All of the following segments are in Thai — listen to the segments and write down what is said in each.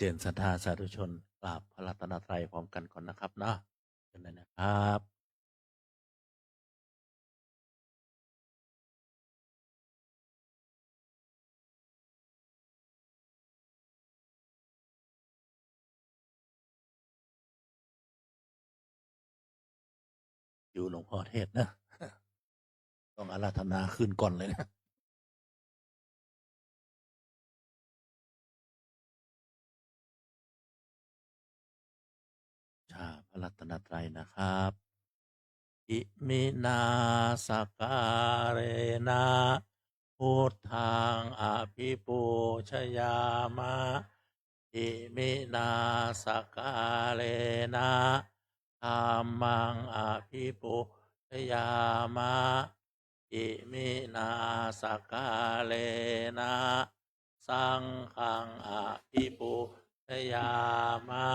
รียนศรัทธาสาธุชนกราบพระรัตนตรัยพร้อมกันก่อนนะครับเนาะเชิญเลยนะครับอยู่หลวงพ่อเทศนะต้องอาราธนาขึ้นก่อนเลยนะชาพระรัตนตรัยนะครับอิมินาสการเรนะพุทธังอภิปูชยามะอิมินาสการเรนะธัมมังอภิปูชยามะอิมินาสการเรนะสังฆังอภิปูชยามะ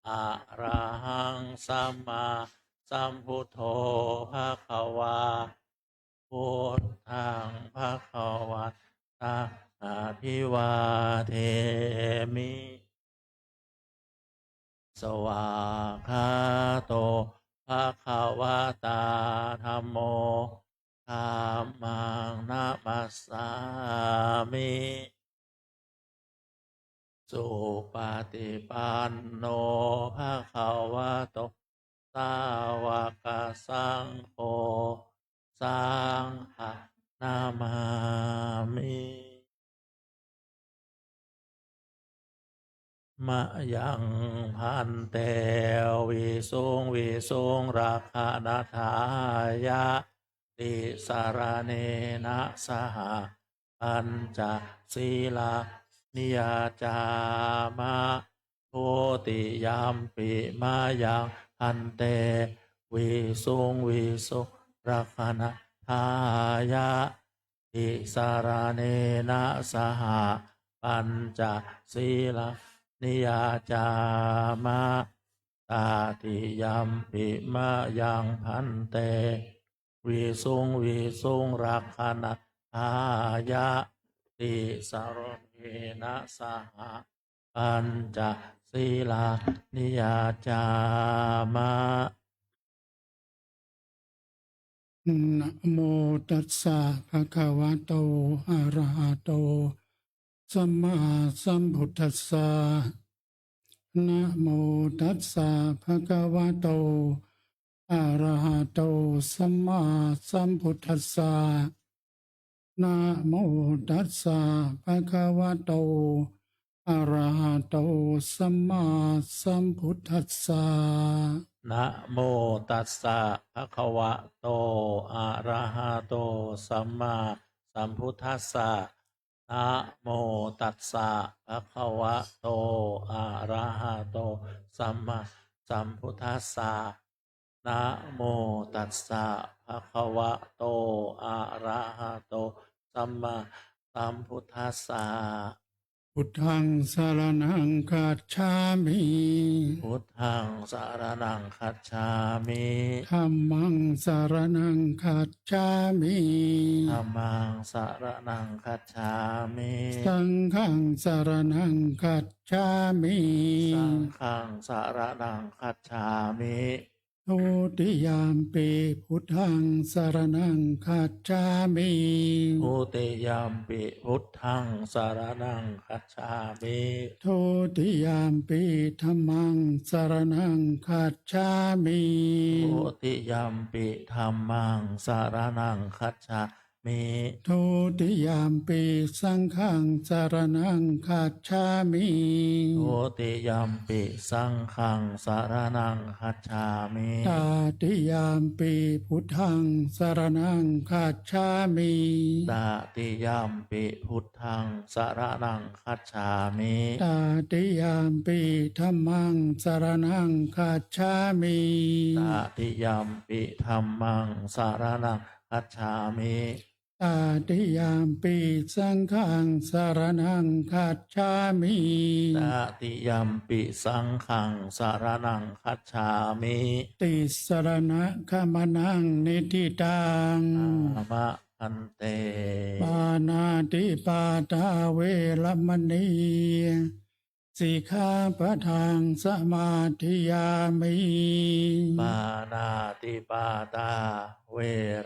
อะระหังสัมมาสัมพุทโธภะคะวาพุทธังภะคะวะตาอะภิวาเทมิสวากขาโตภะคะวะตาธัมโมธัมมังนะมัสสามิสุปฏิปันโนภะคะวะโตสาวกสังโฆสังฆนามามิมะยังพันเตวิสุงราคานาทายะติสารเนนะสหปัญจศีลานิยาจามะโพติยามปิมายังพันเตวิสุงราคานาทายะติสารเนนะสหปัญจศีลานิยาจามะตาติยัมปิมะยังพันเตวิสุงรักขณทายะติสารเนนะสหปัญจศีลานิยาจามะนะโมตัสสะภะคะวะโตอะระหะโตสัมมาสัมพุทธัสสะนะโมตัสสะภะคะวะโตอะระหะโตสัมมาสัมพุทธัสสะนะโมตัสสะภะคะวะโตอะระหะโตสัมมาสัมพุทธัสสะนะโมตัสสะภะคะวะโตอะระหะโตสัมมาสัมพุทธัสสะนะโมตัสสะภะคะวะโตอะระหะโตสัมมาสัมพุทธัสสะนะโมตัสสะภะคะวะโตอะระหะโตสัมมาสัมพุทธัสสะพุทธังสรณังคัจฉามิพุทธังสารนังคัจฉามิธัมมังสรณังคัจฉามิธัมมังสารนังคัจฉามิสังฆังสรณังคัจฉามิสังฆังสารนังคัจฉามิทุติยามปิพุทธังสรณังคัจฉามิทุติยามปิพุทธังสารนังคัจฉามิทุติยามปิธัมมังสรณังคัจฉามิทุติยามปิธัมมังสารนังคัจฉามิทุติยามปิสังฆังสรณังคัจฉามิทุติยามปิสังฆังสารนังคัจฉามิตาติยามปิพุทธังสรณังคัจฉามิตติยามปิพุทธังสารนังคัจฉามิตาติยามปิธัมมังสรณังคัจฉามิตติยามปิธัมมังสารนังคัจฉามิตาติยามปิสังฆังสรณังคัจฉามิตติยามปิสังฆังสารนังคัจฉามิติสรณะขมนังนิทิตังอามะพันเตปานาติปาตาเวรมณี สิกขาปะทังสมาธิยามิ ปานาติปาตาเว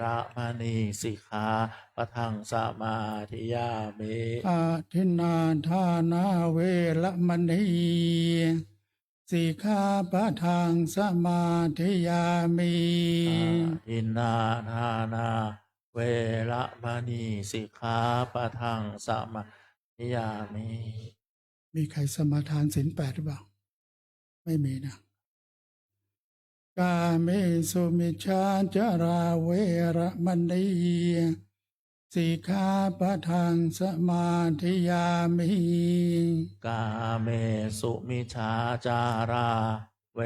ระมณีสิกขาปะทังสมาธิยามิ อาทินนาทานาเวระมณีสิกขาปะทังสมาธิยามิ อินนาทานาเวระมณีสิกขาปะทังสมาธิยามิ มีใครสมาทานศีลแปดหรือเปล่าไม่มีนะกาเมสุมิชาจาราเวระมณีสิกขาปะทังสมาธิยามิ กาเมสุมิชาจาราเว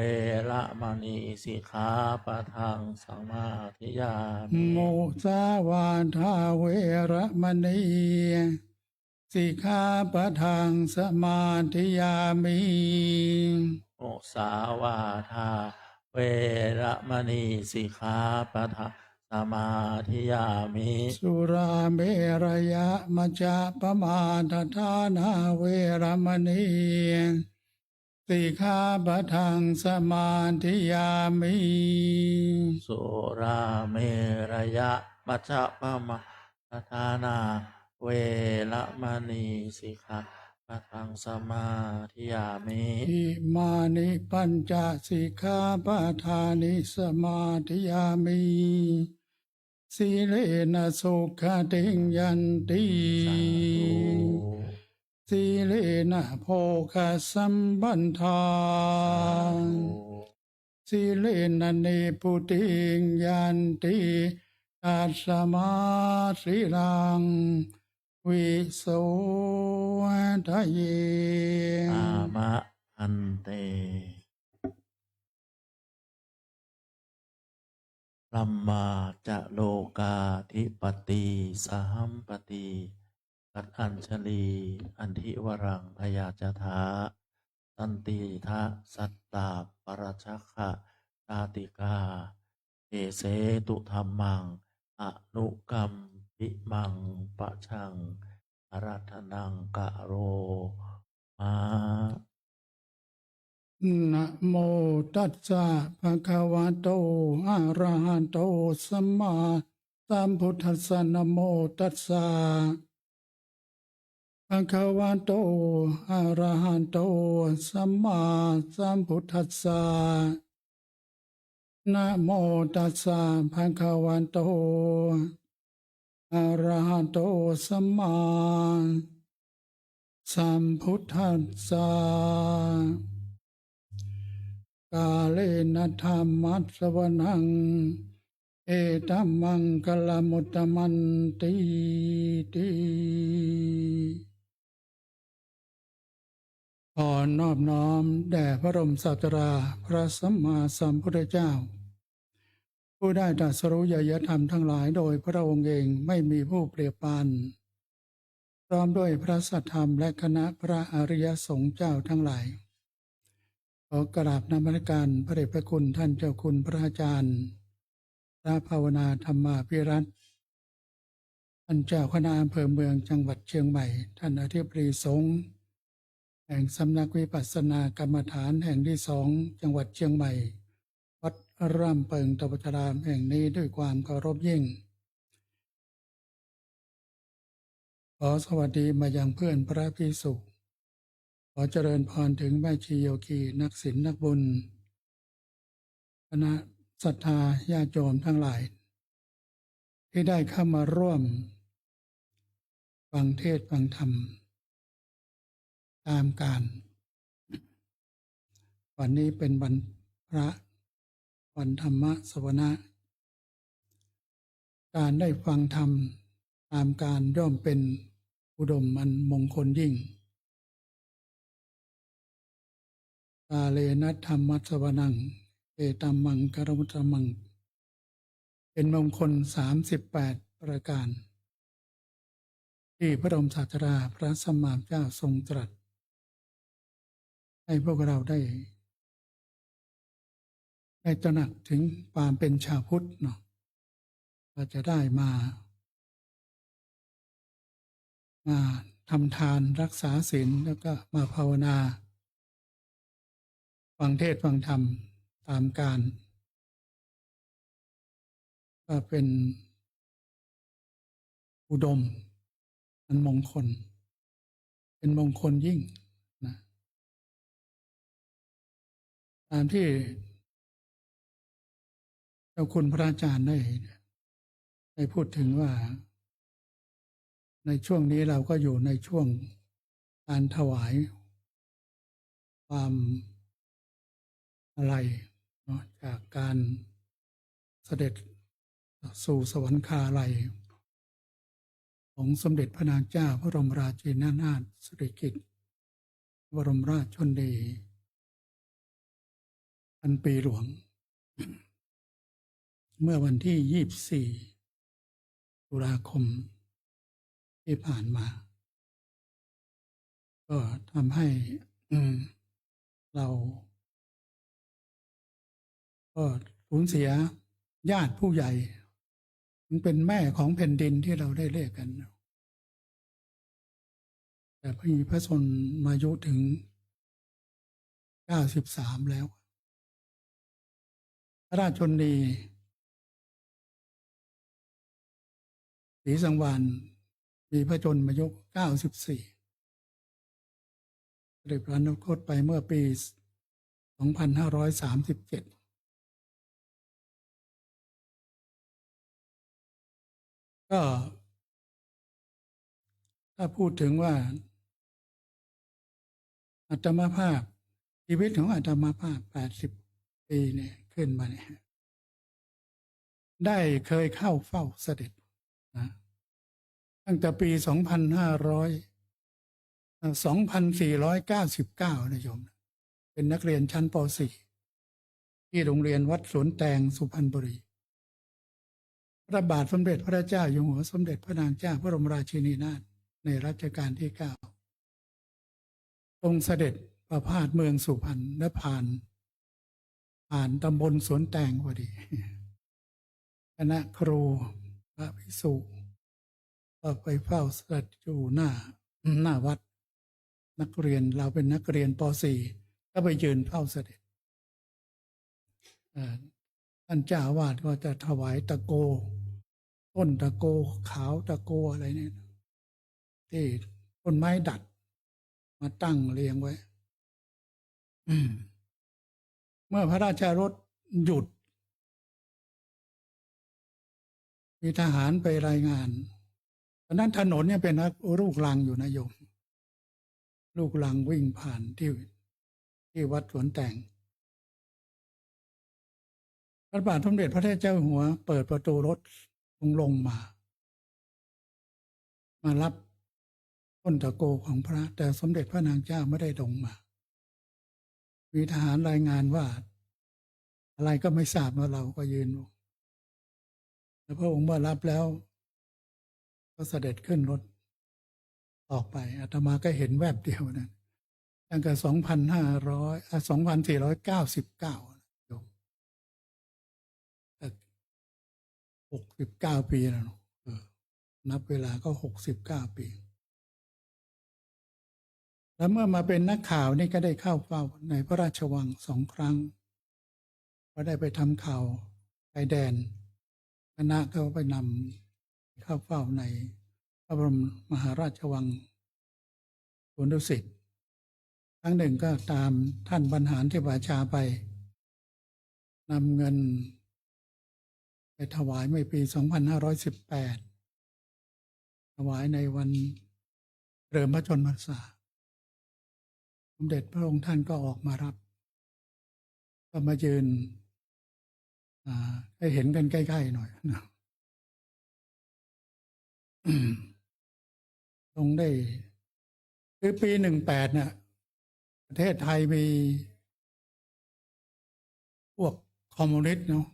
ระมณีสิกขาปะทังสมาธิยามิ โมสาวาทาเวระมณีสิกขาปะทังสมาธิยามิ โอสาวาทาเวระมณีสิกขาปะทังสมาธิยามิ สุราเมรยะมัจจปมาทฐานาเวระมณีสิกขาปะทังสมาธิยามิ สุราเมรยะมัชฌะปมาทานาเวระมณีสิกขาปะทังสมาธิยามิ อิมานิปัญจสิกขาปะทานิสมาธิยามิสีเลนะสุขติงยันติ สาธุ สีเลนะโภคสัมบันทา สีเลนะเนปุติงยันติตัสมาสีรังวิโสทะเย อามะอันเตรัมมาจะโลกาธิปติสหัมปติกัดอัญชลีอันทิวรังพยาจทาสันติทะสัตตาปรชักขะตาติกาเอเสตุธรรมังอนุกรรมปิมังปะชังอารัธนังกะโรมา นะโมตัสสะภะคะวะโตอะระหะโตสัมมาสัมพุทธัสสะนะโมตัสสะภะคะวะโตอะระหะโตสัมมาสัมพุทธัสสะนะโมตัสสะภะคะวะโตอะระหะโตสัมมาสัมพุทธัสสะกาเลนะธรรมัสสวนังเอตัมมังคลมุตตมันติติขอนอบน้อมแด่พระบรมศาสดาพระสัมมาสัมพุทธเจ้าผู้ได้ตรัสรู้ญาณธรรมทั้งหลายโดยพระองค์เองไม่มีผู้เปรียบปานพร้อมด้วยพระสัทธรรมและคณะพระอริยสงฆ์เจ้าทั้งหลายขอกราบนมัสการพระเดชพระคุณท่านเจ้าคุณพระอาจารย์พระภาวนาธรรมาภิรัตน์ท่านเจ้าคณะอำเภอเมืองจังหวัดเชียงใหม่ท่านอธิบดีสงฆ์แห่งสำนักวิปัสสนากรรมฐานแห่งที่2จังหวัดเชียงใหม่วัดร่ำเปิงตบชรามแห่งนี้ด้วยความเคารพยิ่งขอสวัสดีมายังเพื่อนพระภิกษุขอเจริญพรถึงแม่ชีโยคีนักศีลนักบุญคณะศรัทธาญาติโยมทั้งหลายที่ได้เข้ามาร่วมฟังเทศน์ฟังธรรมตามการวันนี้เป็นวันพระวันธรรมสวนะการได้ฟังธรรมตามการย่อมเป็นอุดมอันมงคลยิ่งกาเลนะธรรมัสสวนังเอตัมมังกรมุตตมังเป็นมงคล38ประการที่พระบรมศาสดาพระสัมมาสัมพุทธเจ้าทรงตรัสให้พวกเราได้ตระหนักถึงความเป็นชาวพุทธเนาะเราจะได้มาทำทานรักษาศีลแล้วก็มาภาวนา ฟังเทศน์ฟังธรรมตามการก็เป็นอุดมอันมงคลเป็นมงคลยิ่งนะตามที่เจ้าคุณพระอาจารย์ได้พูดถึงว่าในช่วงนี้เราก็อยู่ในช่วงการถวายความอะไรเนาะจากการเสด็จสู่สวรรคาลัยของสมเด็จพระนางเจ้าพระบรมราชินีนาถสิริกิติ์บรมราชชนนีพันปีหลวง เมื่อวันที่ 24 ตุลาคมที่ผ่านมา ก็ทำให้เราก็สูญเสียญาติผู้ใหญ่มันเป็นแม่ของแผ่นดินที่เราได้เรียกกัน แต่พระมีพระชนมายุถึง 93 แล้ว พระราชชนนีศรีสังวาลมีพระชนมายุ 94 เสด็จพระนคตไปเมื่อปี 2537 ก็ถ้าพูดถึงว่าอาตมาภาพชีวิตของอาตมาภาพ 80 ปีเนี่ยขึ้นมาเนี่ยได้เคยเข้าเฝ้าเสด็จนะตั้งแต่ปี 2499 นะโยมเป็นนักเรียนชั้นป .4 ที่โรงเรียนวัดสวนแตงสุพรรณบุรีพระบาทสมเด็จพระเจ้าอยู่หัวสมเด็จพระนางเจ้าพระบรมราชินีนาถในรัชกาลที่ 9ทรงเสด็จประพาสเมืองสุพรรณและผ่านตำบลสวนแตงพอดีคณะครูพระภิกษุก็ไปเฝ้าเสด็จอยู่หน้าวัดนักเรียนเราเป็นนักเรียนป .4 ก็ไปยืนเฝ้าเสด็จท่านเจ้าอาวาสก็จะถวายตะโกต้นตะโกขาวตะโกอะไรเนี่ยที่ต้นไม้ดัดมาตั้งเรียงไว้เมื่อพระราชรถหยุดมีทหารไปรายงานตอนนั้นถนนเนี่ยเป็นลูกรังอยู่นะโยมลูกรังวิ่งผ่านที่วัดสวนแตงพระบาทสมเด็จพระเจ้าอยู่หัวเปิดประตูรถลงมารับต้นตะโกของพระแต่สมเด็จพระนางเจ้าไม่ได้ลงมามีทหารรายงานว่าอะไรก็ไม่ทราบว่าเราก็ยืนแล้วพระองค์มารับแล้วก็เสด็จขึ้นรถออกไปอาตมาก็เห็นแวบเดียวนะตั้งแต่2499โยม69 ปีแล้วนับเวลาก็69 ปีแล้วเมื่อมาเป็นนักข่าวนี่ก็ได้เข้าเฝ้าในพระราชวัง2 ครั้งก็ได้ไปทำข่าวชายแดนคณะก็ไปนำเข้าเฝ้าในพระบรมมหาราชวังสวนดุสิตครั้งหนึ่งก็ตามท่านบรรหารเทพาชาไปนำเงินไปถวายเมื่อปี 2518 ถวายในวันเริ่มพระชนมพรรษาสมเด็จพระองค์ท่านก็ออกมารับก็มายืนให้เห็นกันใกล้ๆหน่อยนะตรงได้คือปี 18เนี่ยประเทศไทยมีพวกคอมมิวนิสต์เนาะ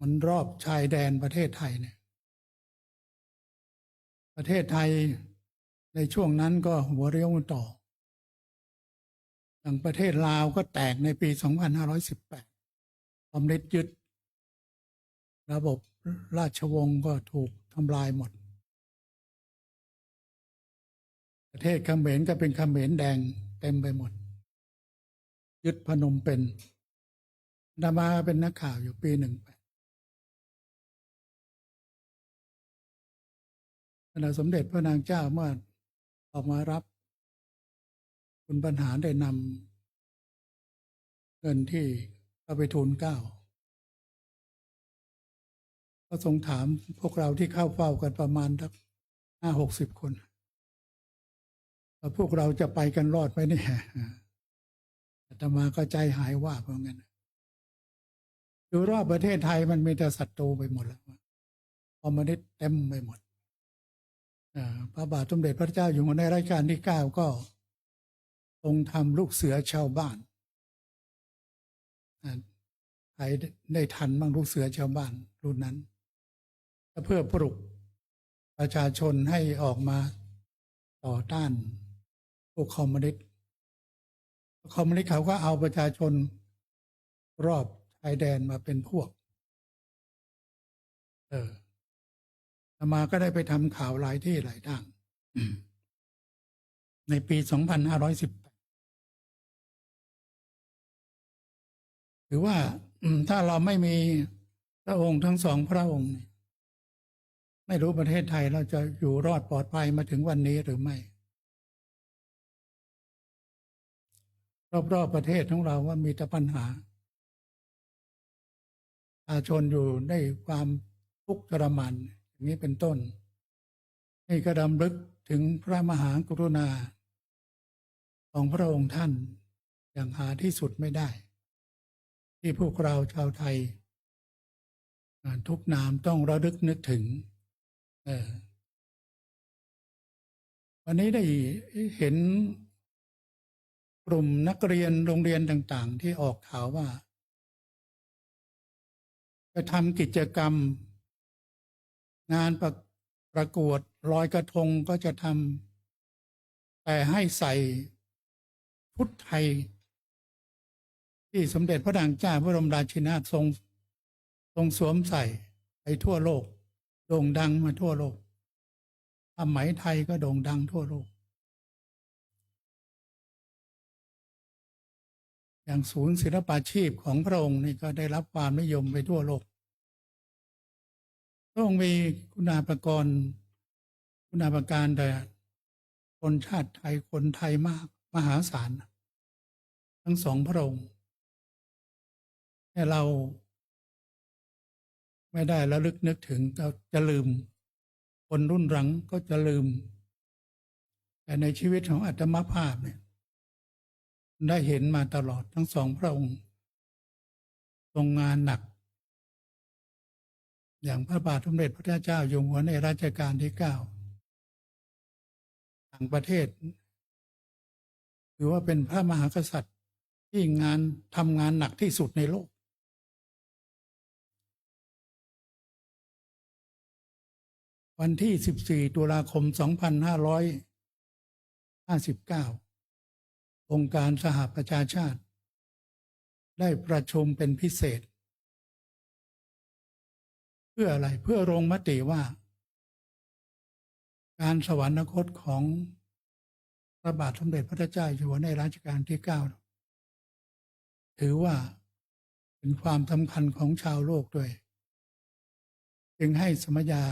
มันรอบชายแดนประเทศไทยเนี่ยประเทศไทยในช่วงนั้นก็หัวเรี่ยวต่ออย่างประเทศลาวก็แตกในปี 2518 คอมมิวนิสต์ยึดระบบราชวงศ์ก็ถูกทำลายหมดประเทศเขมรก็เป็นเขมรแดงเต็มไปหมด ยึดพนมเปญอาตมาเป็นนักข่าวอยู่ปี 18ขณะสมเด็จพระนางเจ้าเมื่อออกมารับคุณบรรหารได้นำเงินที่เอาไปทูลเกล้าก็ทรงถามพวกเราที่เข้าเฝ้ากันประมาณสัก50-60 คนว่าพวกเราจะไปกันรอดไหมเนี่ยอาตมาก็ใจหายว่าเพราะงั้นอยู่รอบประเทศไทยมันมีแต่ศัตรูไปหมดแล้วคอมมิวนิสต์เต็มไปหมดพระบาทสมเด็จพระเจ้าอยู่หัวในรัชกาลที่ 9ก็ทรงทำลูกเสือชาวบ้านใครได้ทันบ้างลูกเสือชาวบ้านรุ่นนั้นเพื่อปลุกประชาชนให้ออกมาต่อต้านพวกคอมมิวนิสต์เขาก็เอาประชาชนรอบชายแดนมาเป็นพวกอาตมาก็ได้ไปทำข่าวหลายที่หลายด้านในปี 2518ถือว่าถ้าเราไม่มีพระองค์ทั้งสองพระองค์ไม่รู้ประเทศไทยเราจะอยู่รอดปลอดภัยมาถึงวันนี้หรือไม่รอบๆประเทศของเราว่ามีแต่ปัญหาประชาชนอยู่ได้ความทุกข์ทรมานอย่างนี้เป็นต้นนี่ก็ดำลึกถึงพระมหากรุณาของพระองค์ท่านอย่างหาที่สุดไม่ได้ที่พวกเราชาวไทยทุกนามต้องระลึกนึกถึงวันนี้ได้เห็นกลุ่มนักเรียนโรงเรียนต่างๆที่ออกข่าวว่าจะทำกิจกรรมงานประกวดลอยกระทงก็จะทำแต่ให้ใส่ชุดไทยที่สมเด็จพระนางเจ้าพระบรมราชินีนาถทรงสวมใส่ไปทั่วโลกโด่งดังมาทั่วโลกผ้าไหมไทยก็โด่งดังทั่วโลกอย่างศูนย์ศิลปาชีพของพระองค์นี่ก็ได้รับความนิยมไปทั่วโลกพระองค์มีคุณาภการแต่คนชาติไทยคนไทยมากมหาศาลทั้งสองพระองค์แต่เราไม่ได้ระลึกนึกถึงก็จะลืมคนรุ่นหลังก็จะลืมแต่ในชีวิตของอาตมาภาพเนี่ยได้เห็นมาตลอดทั้งสองพระองค์ทรงงานหนักอย่างพระบาทสมเด็จพระเจ้าอยู่หัวในรัชกาลที่ 9ต่างประเทศถือว่าเป็นพระมหากษัตริย์ที่ทำงานหนักที่สุดในโลกวันที่ 14 ตุลาคม 2559 องค์การสหประชาชาติได้ประชุมเป็นพิเศษเพื่ออะไรเพื่อลงมติว่าการสวรรคตของพระบาทสมเด็จพระเจ้าอยู่หัวในรัชกาลที่ 9ถือว่าเป็นความสำคัญของชาวโลกด้วยจึงให้สมัญญา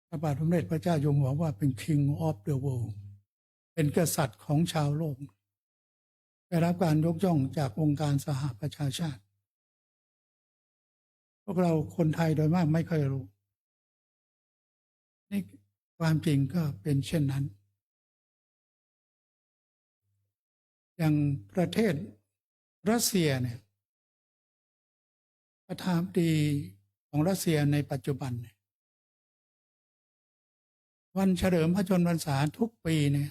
พระบาทสมเด็จพระเจ้าอยู่หัวว่าเป็น King of the World เป็นกษัตริย์ของชาวโลกได้รับการยกย่องจากองค์การสหประชาชาติพวกเราคนไทยโดยมากไม่เคยรู้นี่ความจริงก็เป็นเช่นนั้นอย่างประเทศรัสเซียเนี่ยประธานาธิบดีของรัสเซียในปัจจุบันวันเฉลิมพระชนมพรรษาทุกปีเนี่ย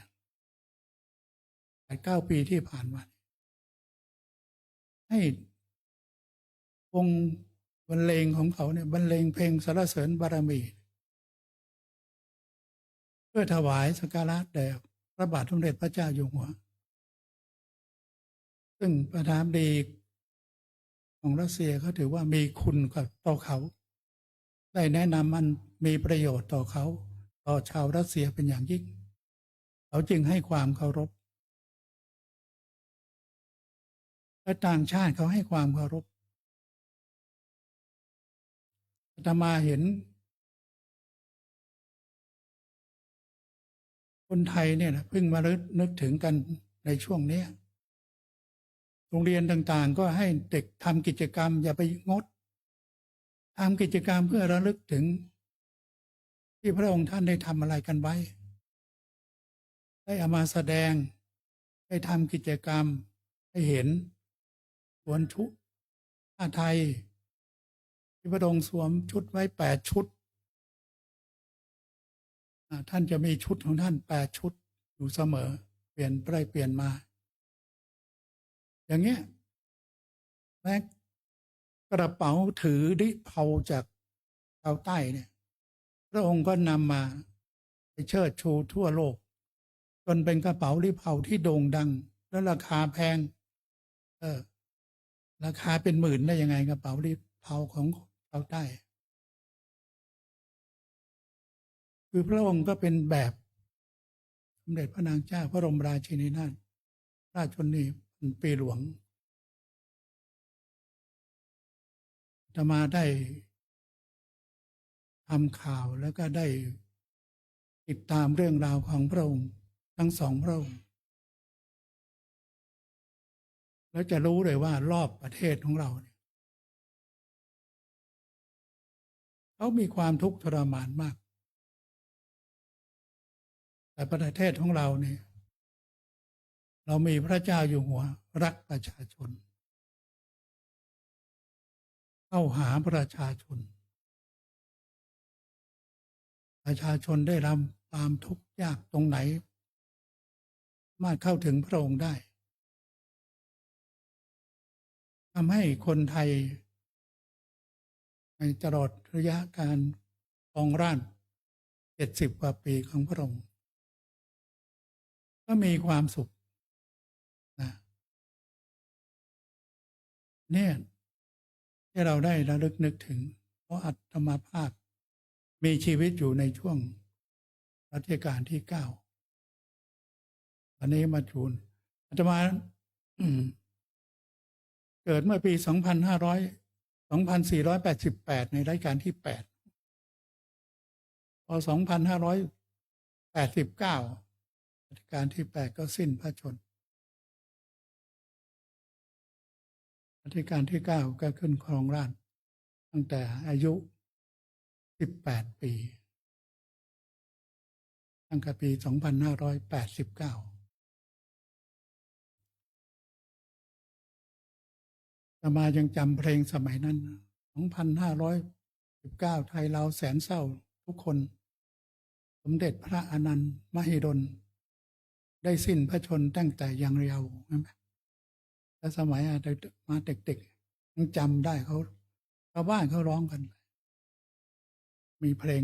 9 ปีที่ผ่านมาให้วงบรรเลงของเขาเนี่ยบรรเลงเพลงสรรเสริญบารมีเพื่อถวายสักการะแด่พระบาทสมเด็จพระเจ้าอยู่หัวซึ่งประธานาธิบดีของรัสเซียเขาถือว่ามีคุณกับต่อเขาได้แนะนำมันมีประโยชน์ต่อเขาต่อชาวรัสเซียเป็นอย่างยิ่งเขาจึงให้ความเคารพ และต่างชาติเขาให้ความเคารพอาตมาเห็นคนไทยเนี่ยนะเพิ่งมานึกถึงกันในช่วงนี้โรงเรียนต่างๆก็ให้เด็กทำกิจกรรมอย่าไปงดทำกิจกรรมเพื่อระลึกถึงที่พระองค์ท่านได้ทำอะไรกันไว้ได้เอามาแสดงได้ทำกิจกรรมให้เห็นสวมชุดผ้าไทยที่พระองค์สวมชุดไว้8 ชุดท่านจะมีชุดของท่าน8 ชุดอยู่เสมอเปลี่ยนมาอย่างเงี้ยแม้กระเป๋าถือดิเผาจากชาวใต้เนี่ยพระองค์ก็นำมาไปเชิดชูทั่วโลกจนเป็นกระเป๋าลิเผาที่โด่งดังและราคาแพงราคาเป็นหมื่นได้ยังไงกระเป๋าลิเผาของชาวใต้คือพระองค์ก็เป็นแบบสมเด็จพระนางเจ้าพระบรมราชินีนาถราชชนนีปีหลวงอาตมาได้ทำข่าวแล้วก็ได้ติดตามเรื่องราวของพระองค์ทั้งสองพระองค์แล้วจะรู้เลยว่ารอบประเทศของเราเนี่ยเขามีความทุกข์ทรมานมากแต่ประเทศของเราเนี่ยเรามีพระเจ้าอยู่หัวรักประชาชนเข้าหาประชาชนประชาชนได้รับความทุกข์ยากตรงไหนสามารถเข้าถึงพระองค์ได้ทำให้คนไทยในตลอดระยะการครองราช70 กว่าปีของพระองค์ก็มีความสุขนะเนี่ยที่เราได้ระลึกนึกถึงเพราะอาตมาภาพมีชีวิตอยู่ในช่วงรัชกาลที่9วันนี้มาจูนอาตมาเกิดเมื่อปี2488ในรัชกาลที่8พอ2589รัชกาลที่8ก็สิ้นพระชนม์รัชกาลที่9ก็ขึ้นครองราชย์ตั้งแต่อายุ18 ปีตั้งแต่ปี2589อาตมายังจำเพลงสมัยนั้น2519ไทยเราแสนเศร้าทุกคนสมเด็จพระอนันต์มหิดลได้สิ้นพระชนม์ตั้งแต่ยังเยาว์ใช่ไหมและสมัยมาเด็กๆยังจำได้เขาชาวบ้านเขาร้องกันมีเพลง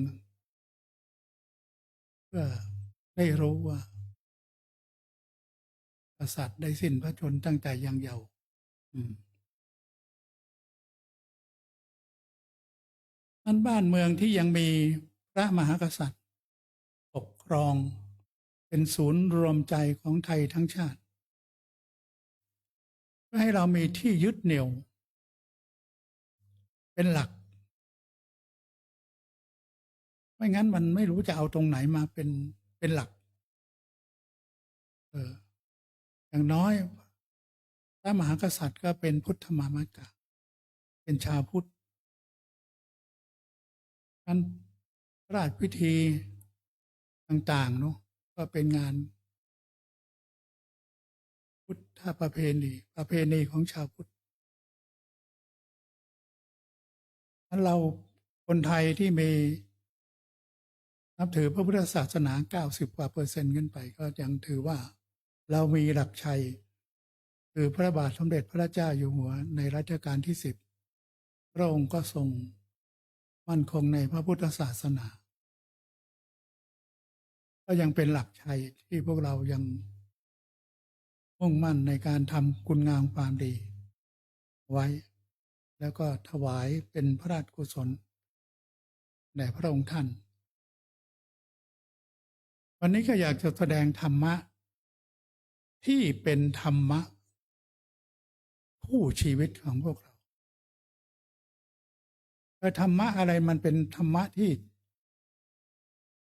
เพื่อได้รู้ว่ากษัตริย์ได้สิ้นพระชนม์ตั้งแต่ยังเยาว์นั้นบ้านเมืองที่ยังมีพระมหากษัตริย์ปกครองเป็นศูนย์รวมใจของไทยทั้งชาติเพื่อให้เรามีที่ยึดเหนี่ยวเป็นหลักไม่งั้นมันไม่รู้จะเอาตรงไหนมาเป็นหลักอย่างน้อยพระมหากษัตริย์ก็เป็นพุทธมามกะเป็นชาวพุทธนั้นพระราชพิธีต่างๆเนาะก็เป็นงานพุทธประเพณีของชาวพุทธนั้นเราคนไทยที่มีนับถือพระพุทธศาสนา90 กว่าเปอร์เซ็นต์ขึ้นไปก็ยังถือว่าเรามีหลักชัยคือพระบาทสมเด็จพระเจ้าอยู่หัวในรัชกาลที่10พระองค์ก็ทรงมั่นคงในพระพุทธศาสนาก็ยังเป็นหลักชัยที่พวกเรายังมุ่งมั่นในการทำคุณงามความดีไว้แล้วก็ถวายเป็นพระราชกุศลแด่พระองค์ท่านวันนี้ก็อยากจะแสดงธรรมะที่เป็นธรรมะ คู่ชีวิตของพวกเราแต่ธรรมะอะไรมันเป็นธรรมะที่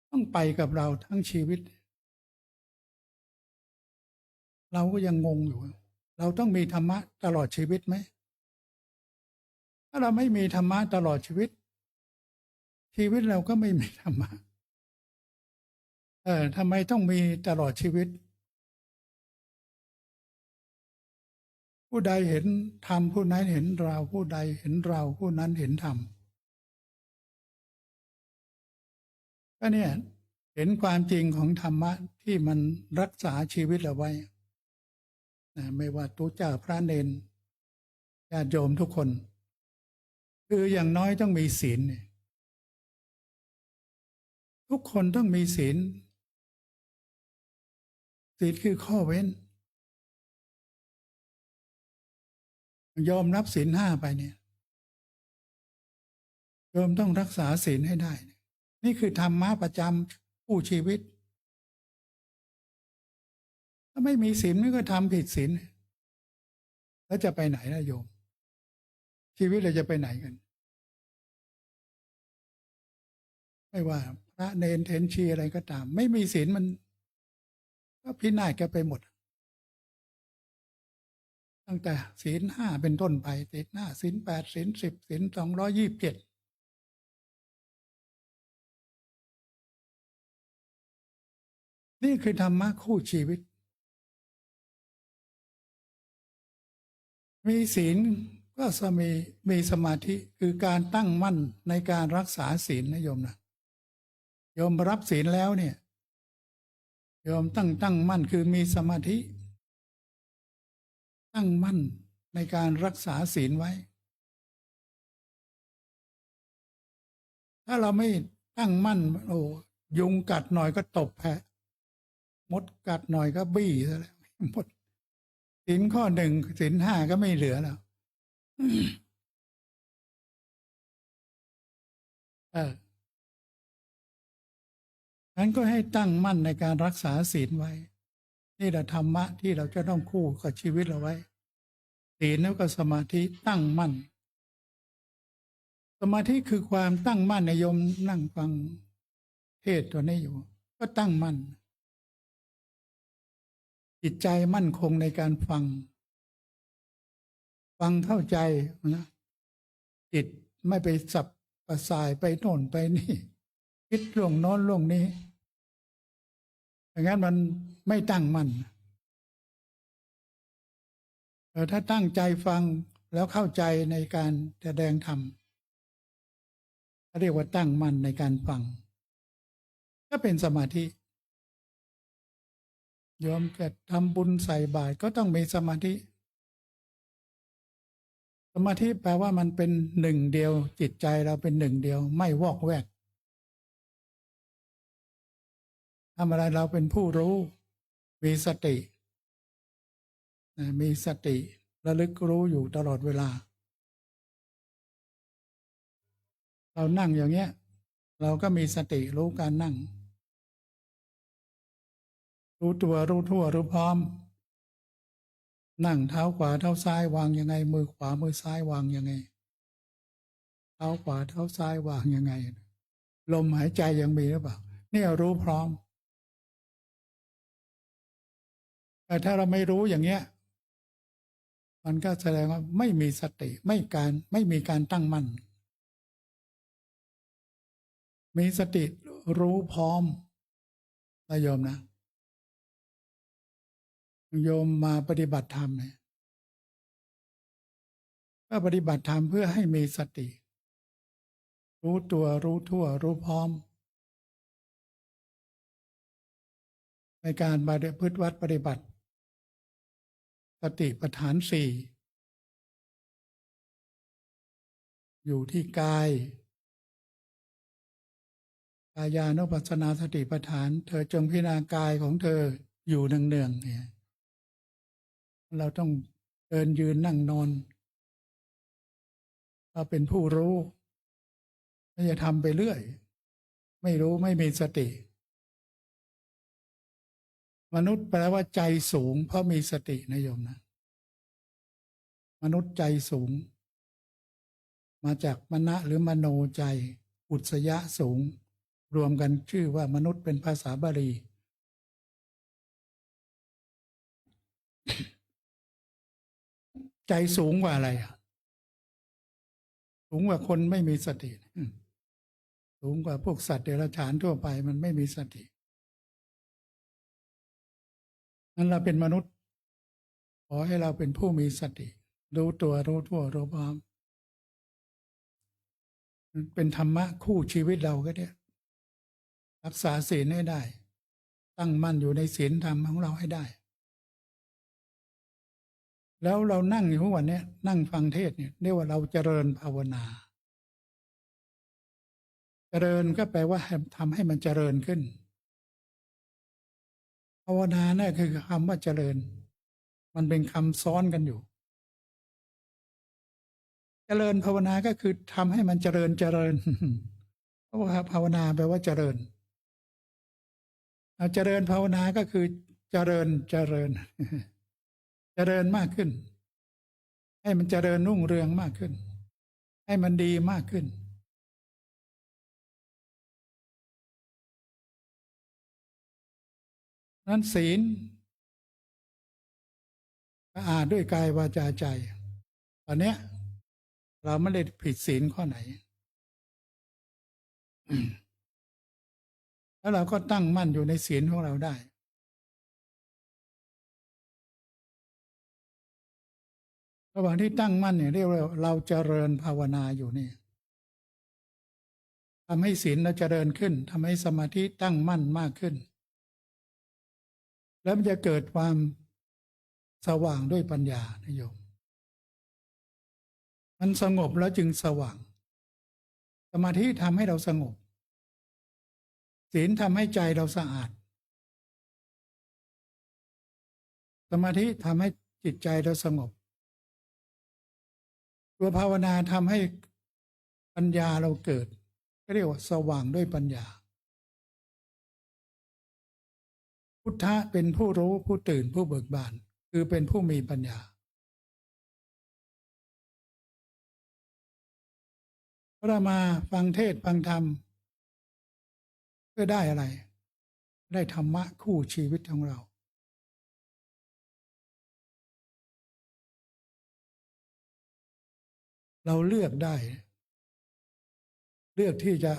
ต้องไปกับเราทั้งชีวิต เราก็ยังงงอยู่ เราต้องมีธรรมะตลอดชีวิตไหม ถ้าเราไม่มีธรรมะตลอดชีวิต ชีวิตเราก็ไม่มีธรรมะทำไมต้องมีตลอดชีวิต ผู้ใดเห็นธรรมผู้นั้นเห็นเราผู้ใดเห็นเราผู้นั้นเห็นธรรมก็เนี่ยเห็นความจริงของธรรมะที่มันรักษาชีวิตเราไว้นะไม่ว่าตุเจ้าพระเนนญาติโยมทุกคน คืออย่างน้อยต้องมีศีลทุกคนต้องมีศีลศีลคือข้อเว้นยอมรับศีลห้าไปเนี่ยโยมต้องรักษาศีลให้ได้นี่คือธรรมะประจำผู้ชีวิตถ้าไม่มีศีลมันก็ทำผิดศีลแล้วจะไปไหนล่ะโยมชีวิตเราจะไปไหนกันไม่ว่าพระเนรเถรชีอะไรก็ตามไม่มีศีลมันก็พินาศกันไปหมดตั้งแต่ศีลห้าเป็นต้นไปศีลห้าศีลแปดศีลสิบศีล227นี่คือธรรมะคู่ชีวิตมีศีลก็มีสมาธิคือการตั้งมั่นในการรักษาศีลนะโยมนะโยมรับศีลแล้วเนี่ยโยมตั้งมั่นคือมีสมาธิตั้งมั่นในการรักษาศีลไว้ ถ้าเราไม่ตั้งมั่นโอ้ยุงกัดหน่อยก็ตบแผะมดกัดหน่อยก็บี้ซะแล้วหมดศีลข้อหนึ่งศีลห้าก็ไม่เหลือแล้วนั้นก็ให้ตั้งมั่นในการรักษาศีลไว้นี่แหละธรรมะที่เราจะต้องคู่กับชีวิตเราไว้ศีลแล้วก็สมาธิตั้งมั่นสมาธิคือความตั้งมั่นในโยมนั่งฟังเทศตัวนี้อยู่ก็ตั้งมั่นจิตใจมั่นคงในการฟังเข้าใจนะจิตไม่ไปสับประสายไปโน่นไปนี่คิดเรื่องโน้นเรื่องนี้อย่างนั้นมันไม่ตั้งมั่นถ้าตั้งใจฟังแล้วเข้าใจในการแสดงธรรมเรียกว่าตั้งมั่นในการฟังก็เป็นสมาธิโยมจะทำบุญใส่บาตรก็ต้องมีสมาธิสมาธิแปลว่ามันเป็นหนึ่งเดียวจิตใจเราเป็นหนึ่งเดียวไม่วอกแวกทำอะไรเราเป็นผู้รู้มีสติระลึกรู้อยู่ตลอดเวลาเรานั่งอย่างเงี้ยเราก็มีสติรู้การนั่งรู้ตัวรู้ทั่วรู้พร้อมนั่งเท้าขวาเท้าซ้ายวางยังไงมือขวามือซ้ายวางยังไงเท้าขวาเท้าซ้ายวางยังไงลมหายใจยังมีหรือเปล่านี่รู้พร้อมแต่ถ้าเราไม่รู้อย่างเงี้ยมันก็แสดงว่าไม่มีสติไม่มีการตั้งมั่นมีสติรู้พร้อมนะโยมนะโยมมาปฏิบัติธรรมเนี่ยก็ปฏิบัติธรรมเพื่อให้มีสติรู้ตัวรู้ทั่วรู้พร้อมในการพฤติวัดปฏิบัติสติปัฏฐานสี่อยู่ที่กายกายานุปัสสนาสติปัฏฐานเธอจงพิจารณากายของเธออยู่เนืองๆเนี่ยเราต้องเดินยืนนั่งนอนเราเป็นผู้รู้ไม่จะทำไปเรื่อยไม่รู้ไม่มีสติมนุษย์แปลว่าใจสูงเพราะมีสตินะโยมนะ มนุษย์ใจสูง มาจากมณะหรือมโนใจอุตสยะสูง รวมกันชื่อว่ามนุษย์เป็นภาษาบาลี ใจสูงกว่าอะไรสูงกว่าคนไม่มีสติสูงกว่าพวกสัตว์เดรัจฉานทั่วไปมันไม่มีสตินั้นเราเป็นมนุษย์ ขอให้เราเป็นผู้มีสติรู้ตัวรู้ทั่วรู้พร้อมเป็นธรรมะคู่ชีวิตเราก็เนี่ยรักษาศีลให้ได้ ตั้งมั่นอยู่ในศีลธรรมของเราให้ได้ แล้วเรานั่งอยู่ทุกวันนี้นั่งฟังเทศเนี่ยเรียกว่าเราเจริญภาวนา เจริญก็แปลว่าทำให้มันเจริญขึ้น ภาวนานั่นคือคำว่าเจริญ มันเป็นคำซ้อนกันอยู่ เจริญภาวนาก็คือทำให้มันเจริญเจริญ เพราะว่าภาวนาแปลว่าเจริญเจริญภาวนาก็คือเจริญเจริญ เจริญมากขึ้น ให้มันเจริญรุ่งเรืองมากขึ้น ให้มันดีมากขึ้นนั้นศีลสะอาดด้วยกายวาจาใจตอนเนี้ยเราไม่ได้ผิดศีลข้อไหน แล้วเราก็ตั้งมั่นอยู่ในศีลของเราได้ ระหว่างที่ตั้งมั่นเนี่ยเรียกว่าเราเจริญภาวนาอยู่นี่ทำให้ศีลเราเจริญขึ้นทำให้สมาธิตั้งมั่นมากขึ้น แล้วมันจะเกิดความสว่างด้วยปัญญานะโยมมันสงบแล้วจึงสว่าง สมาธิทำให้เราสงบศีลทำให้ใจเราสะอาด สมาธิทำให้จิตใจเราสงบตัวภาวนาทำให้ปัญญาเราเกิดก็เรียกว่าสว่างด้วยปัญญาพุทธะเป็นผู้รู้ผู้ตื่นผู้เบิกบานคือเป็นผู้มีปัญญาเรามาฟังเทศฟังธรรมเพื่อได้อะไรได้ธรรมะคู่ชีวิตของเราเราเลือกได้เลือกที่จะ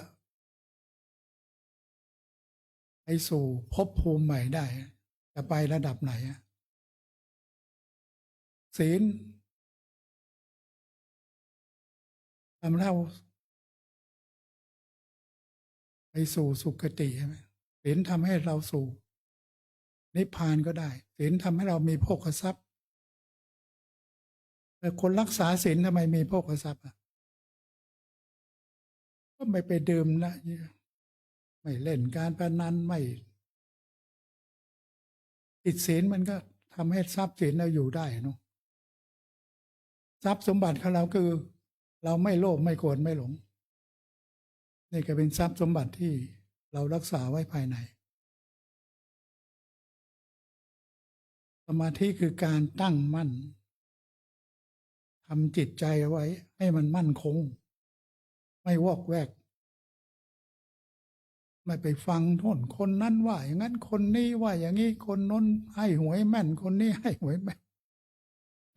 ไปสู่ภพภูมิใหม่ได้จะไประดับไหนศีลทำให้เราไปสู่สุคติใช่ไหมศีลทำให้เราสู่นิพพานก็ได้ศีลทำให้เรามีโภคทรัพย์แต่คนรักษาศีลทำไมมีโภคทรัพย์ก็ไม่ไปดื่มนะไม่เล่นการพนันไม่ติดศีลมันก็ทำให้ทรัพย์สินเราอยู่ได้เนาะทรัพย์สมบัติของเราคือ เราไม่โลภไม่โกรธไม่หลงนี่ก็เป็นทรัพย์สมบัติที่เรารักษาไว้ภายในสมาธิคือการตั้งมั่นทำจิตใจไว้ให้มันมั่นคงไม่วอกแวกไม่ไปฟังโน่นคนนั้นว่าอย่างนั้นคนนี้ว่าอย่างนี้คนน้นให้หวยแม่นคนนี้ให้หวยแม่น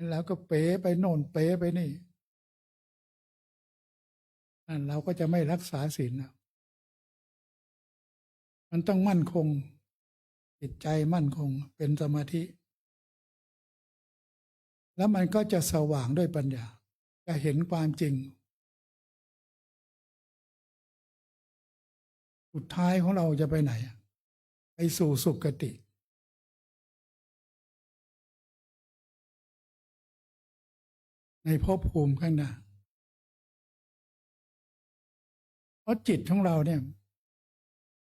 แล้วก็เป๋ไปโน่นเป๋ไปนี่นั่นเราก็จะไม่รักษาศีลนะมันต้องมั่นคงจิตใจมั่นคงเป็นสมาธิแล้วมันก็จะสว่างด้วยปัญญาจะเห็นความจริงสุดท้ายของเราจะไปไหนไปสู่สุคติในภพภูมิข้างหน้าเพราะจิตของเราเนี่ย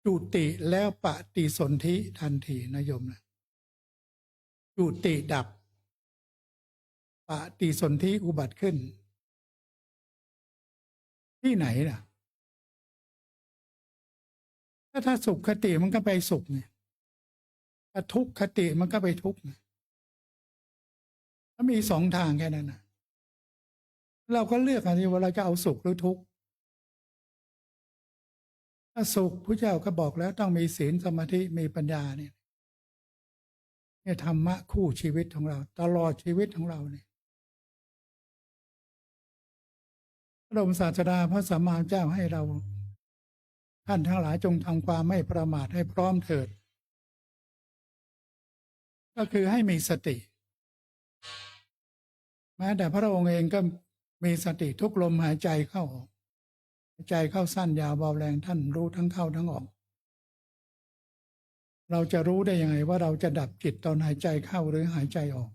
จุติแล้วปฏิสนธิทันทีนะโยมนะจุติดับปฏิสนธิอุบัติขึ้นที่ไหนล่ะถ้าสุขคติมันก็ไปสุขไงถ้าทุกขคติมันก็ไปทุกข์ถ้ามีสองทางแค่นั้นนะ เราก็เลือกอันนี้ว่าเราจะเอาสุขหรือทุกข์ถ้าสุขพระเจ้าก็บอกแล้วต้องมีศีลสมาธิมีปัญญาเนี่ยธรรมะคู่ชีวิตของเราตลอดชีวิตของเราเนี่ยพระบรมศาสดาพระสัมมาสัมพุทธเจ้าให้เราท่านทั้งหลายจงทำความไม่ประมาทให้พร้อมเถิดก็คือให้มีสติแม้แต่พระองค์เองก็มีสติทุกลมหายใจเข้าออกหายใจเข้าสั้นยาวเบาแรงท่านรู้ทั้งเข้าทั้งออกเราจะรู้ได้ยังไงว่าเราจะดับจิตตอนหายใจเข้าหรือหายใจออก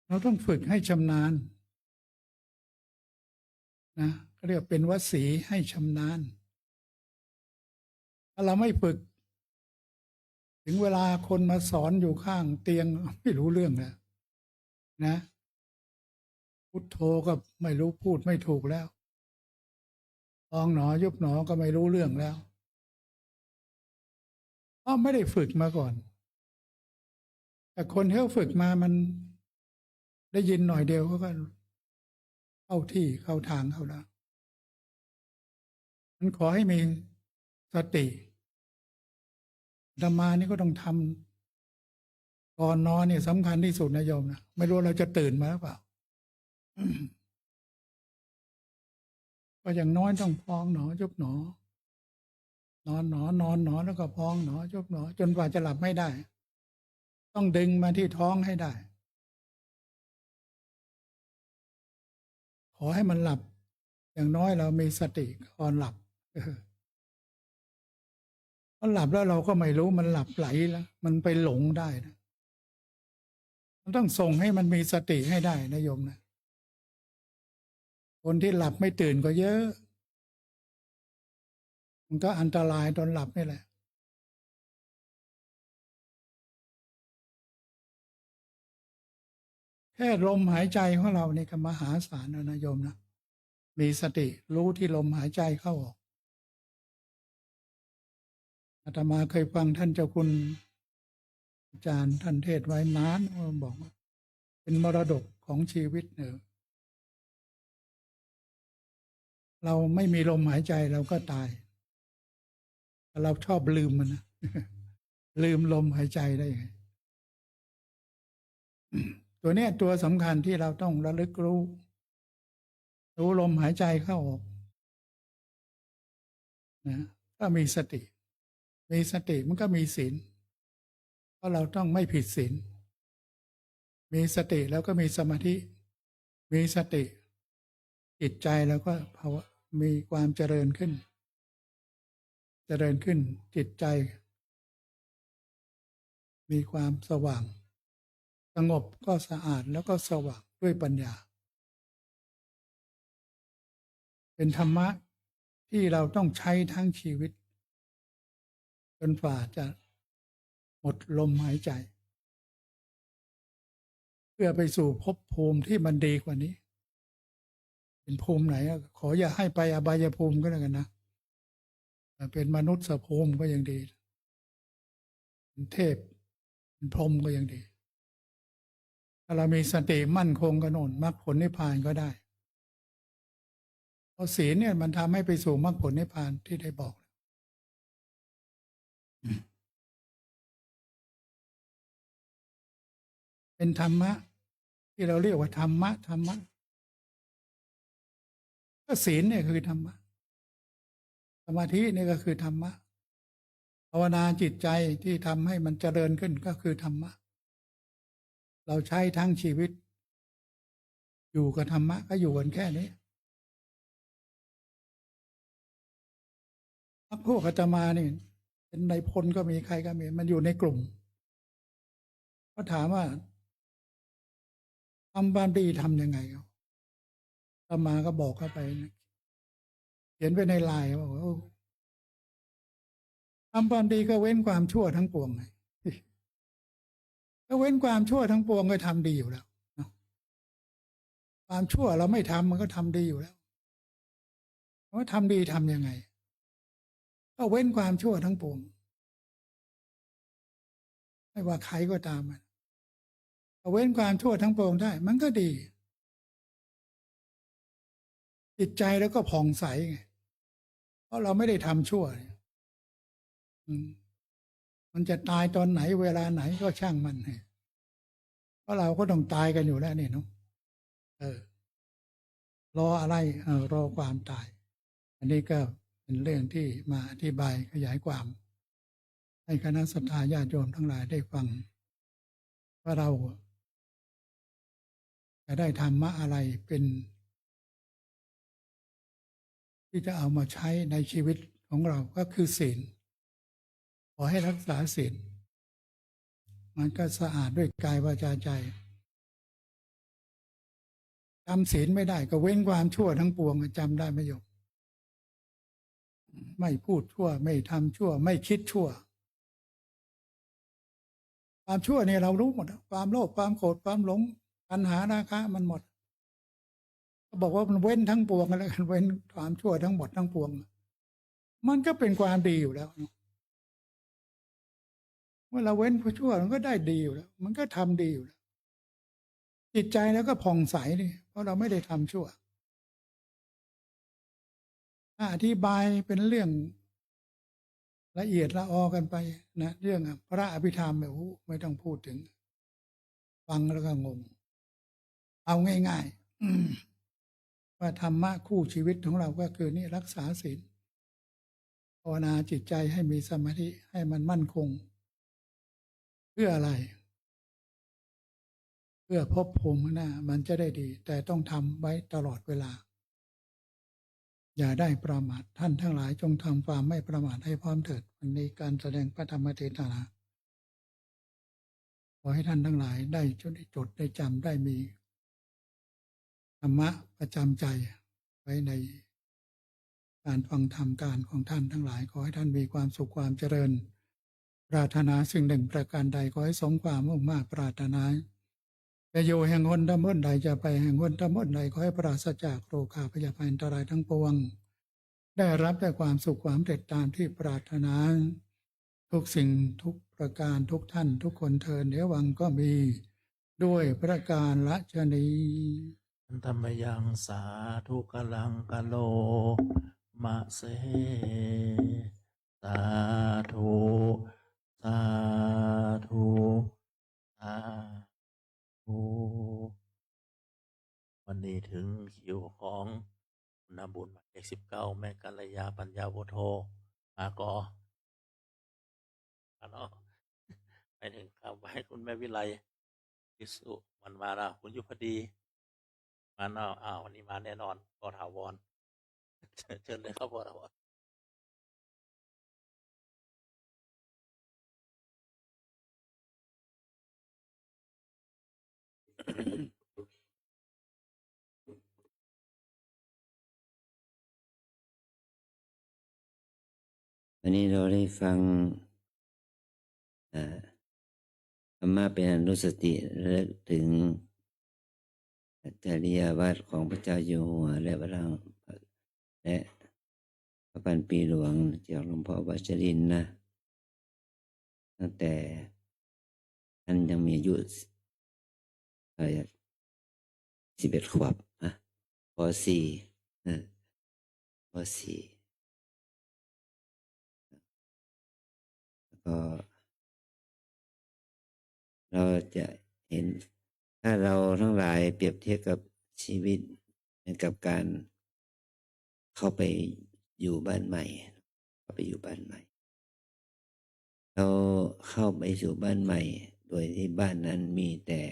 เราต้องฝึกให้ชำนาญนะเรียกเป็นวสีให้ชำนาญถ้าเราไม่ฝึกถึงเวลาคนมาสอนอยู่ข้างเตียงไม่รู้เรื่องแล้วนะพุทโธก็ไม่รู้พูดไม่ถูกแล้วพองหนอยุบหนอก็ไม่รู้เรื่องแล้วเพราะไม่ได้ฝึกมาก่อนแต่คนที่เขาฝึกมามันได้ยินหน่อยเดียวเขาก็เข้าที่เข้าทางเขาแล้วมันขอให้มีสติธรรมานี่ก็ต้องทำก่อนนอนเนี่ยสำคัญที่สุดนะโยมนะไม่รู้เราจะตื่นมาหรือเปล่าก็อย่างน้อยต้องพองหนอยุบหนอนอนหนอนอนหนอแล้วก็พองหนอยุบหนอจนกว่าจะหลับไม่ได้ต้องดึงมาที่ท้องให้ได้ขอให้มันหลับอย่างน้อยเรามีสติก่อนหลับพอหลับแล้วเราก็ไม่รู้มันหลับไหลแล้วมันไปหลงได้นะมันต้องส่งให้มันมีสติให้ได้นะโยมนะคนที่หลับไม่ตื่นก็เยอะมันก็อันตรายตอนหลับนี่แหละแค่ลมหายใจของเรานี่ก็มหาศาลนะโยมนะมีสติรู้ที่ลมหายใจเข้าออกอาตมาเคยฟังท่านเจ้าคุณอาจารย์ท่านเทศไว้นานบอกว่าเป็นมรดกของชีวิตเนี่ยเราไม่มีลมหายใจเราก็ตายเราชอบลืมมันนะลืมลมหายใจได้ไงตัวเนี้ยตัวสำคัญที่เราต้องระลึกรู้ลมหายใจเข้าออกนะก็มีสติมันก็มีศีลเพราะเราต้องไม่ผิดศีลมีสติแล้วก็มีสมาธิมีสติจิตใจแล้วก็ภาวะมีความเจริญขึ้นจิตใจมีความสว่างสงบก็สะอาดแล้วก็สว่างด้วยปัญญาเป็นธรรมะที่เราต้องใช้ทั้งชีวิตจนฝ่าจะหมดลมหายใจเพื่อไปสู่ภพภูมิที่มันดีกว่านี้เป็นภูมิไหนขออย่าให้ไปอบายภูมิก็แล้วกันนะเป็นมนุษย์ภูมิก็ยังดีเป็นเทพเป็นพรหมก็ยังดีถ้าเรามีสติมั่นคงก็โน่นมรรคผลนิพพานก็ได้เพราะศีลเนี่ยมันทำให้ไปสู่มรรคผลนิพพานที่ได้บอกเป็นธรรมะที่เราเรียกว่าธรรมะก็ศีลเนี่ยคือธรรมะสมาธินี่ก็คือธรรมะภาวนาจิตใจที่ทำให้มันเจริญขึ้นก็คือธรรมะเราใช้ทั้งชีวิตอยู่กับธรรมะก็อยู่กันแค่นี้พรรคพวกอาตมานี่เป็นนายพลก็มีใครก็มีมันอยู่ในกลุ่มก็ถามว่าทำความดีทำยังไงอาตมาก็บอกเข้าไปนะเขียนไปในไลน์บอกว่าทำความดีก็เว้นความชั่วทั้งปวงไงก็เว้นความชั่วทั้งปวงก็ทำดีอยู่แล้วความชั่วเราไม่ทำมันก็ทำดีอยู่แล้วว่าทำดีทำยังไงก็เว้นความชั่วทั้งปวงไม่ว่าใครก็ตาม เว้นความชั่วทั้งปวงได้มันก็ดีจิตใจแล้วก็ผ่องใสไงเพราะเราไม่ได้ทำชั่วอืมมันจะตายตอนไหนเวลาไหนก็ช่างมันเพราะเราก็ต้องตายกันอยู่แล้วนี่เนาะเออรออะไรรอความตาย อันนี้ก็เป็นเรื่องที่มาอธิบายขยายความให้คณะสัตยาญาติโยมทั้งหลายได้ฟังว่าเราจะได้ธรรมะอะไรเป็นที่จะเอามาใช้ในชีวิตของเราก็คือศีลขอให้รักษาศีลมันก็สะอาดด้วยกายวาจาใจจำศีลไม่ได้ก็เว้นความชั่วทั้งปวงจำได้ไหมโยมไม่พูดชั่วไม่ทำชั่วไม่คิดชั่วความชั่วเนี่ยเรารู้หมดความโลภความโกรธความหลงตัณหาราคะมันหมดก็บอกว่ามันเว้นทั้งปวงแล้วกันเว้นความชั่วทั้งหมดทั้งปวงมันก็เป็นความดีอยู่แล้วเมื่อเราเว้นชั่วมันก็ได้ดีอยู่แล้วมันก็ทำดีอยู่แล้วจิตใจแล้วก็ผ่องใสนี่เพราะเราไม่ได้ทำชั่วถ้าอธิบายเป็นเรื่องละเอียดละออกันไปนะเรื่องพระอภิธรรมแบบไม่ต้องพูดถึงฟังแล้วก็งงเอาง่ายๆว่าธรรมะคู่ชีวิตของเราก็คือนี่รักษาศีลภาวนาจิตใจให้มีสมาธิให้มันมั่นคงเพื่ออะไรเพื่อภพภูมิหน้ามันจะได้ดี แต่ต้องทำไว้ตลอดเวลาอย่าได้ประมาทท่านทั้งหลายจงทำความไม่ประมาทให้พร้อมเถิดวันนี้การแสดงพระธรรมเทศนาขอให้ท่านทั้งหลายได้จดได้จำได้มีธรรมะประจำใจไว้ในการฟังธรรมการของท่านทั้งหลายขอให้ท่านมีความสุขความเจริญปรารถนาสิ่งหนึ่งประการใดขอให้สมความมุ่งมา่ปรารถนาจะอยู่แห่งหนทำหนใดจะไปแห่งหนทำหนใดขอให้ปราศจากโรคาพยาภัยอันตรายทั้งปวงได้รับแต่ความสุขความเด็ดตามที่ปรารถนาทุกสิ่งทุกประการทุกท่านทุกคนเทินเดี๋ยววังก็มีด้วยประการละชนีธรรมยังสาธุกลังกะโลมะเสสาธุสาธุสาธุวันนี้ถึงคิวของคุณบุญหมายเลข19แม่กัลยาปัญญาโวโทมาก็เนาะไปถึงครับให้คุณแม่วิไลพิสุมันมาแล้วคุณยุพดีมาเนาะวันนี้มาแน่นอนพอถาวรเชิญเลยครับพอถาวรวันนี้เราได้ฟังธรรมะเป็นอนุสติระลึกถึงจริยวัตรของพระเจ้าอยู่หัวและพระราและพระพันปีหลวงจากหลวงพ่อวัชรินทร์นะตั้งแต่ท่านยังมีอายุ11 ขวบป .4 ป .4 ก็เราจะเห็นถ้าเราทั้งหลายเปรียบเทียบกับชีวิตเหมือนกับการเข้าไปอยู่บ้านใหม่เข้าไปอยู่บ้านใหม่เราเข้าไปสู่บ้านใหม่โดยที่บ้านนั้นมีแต่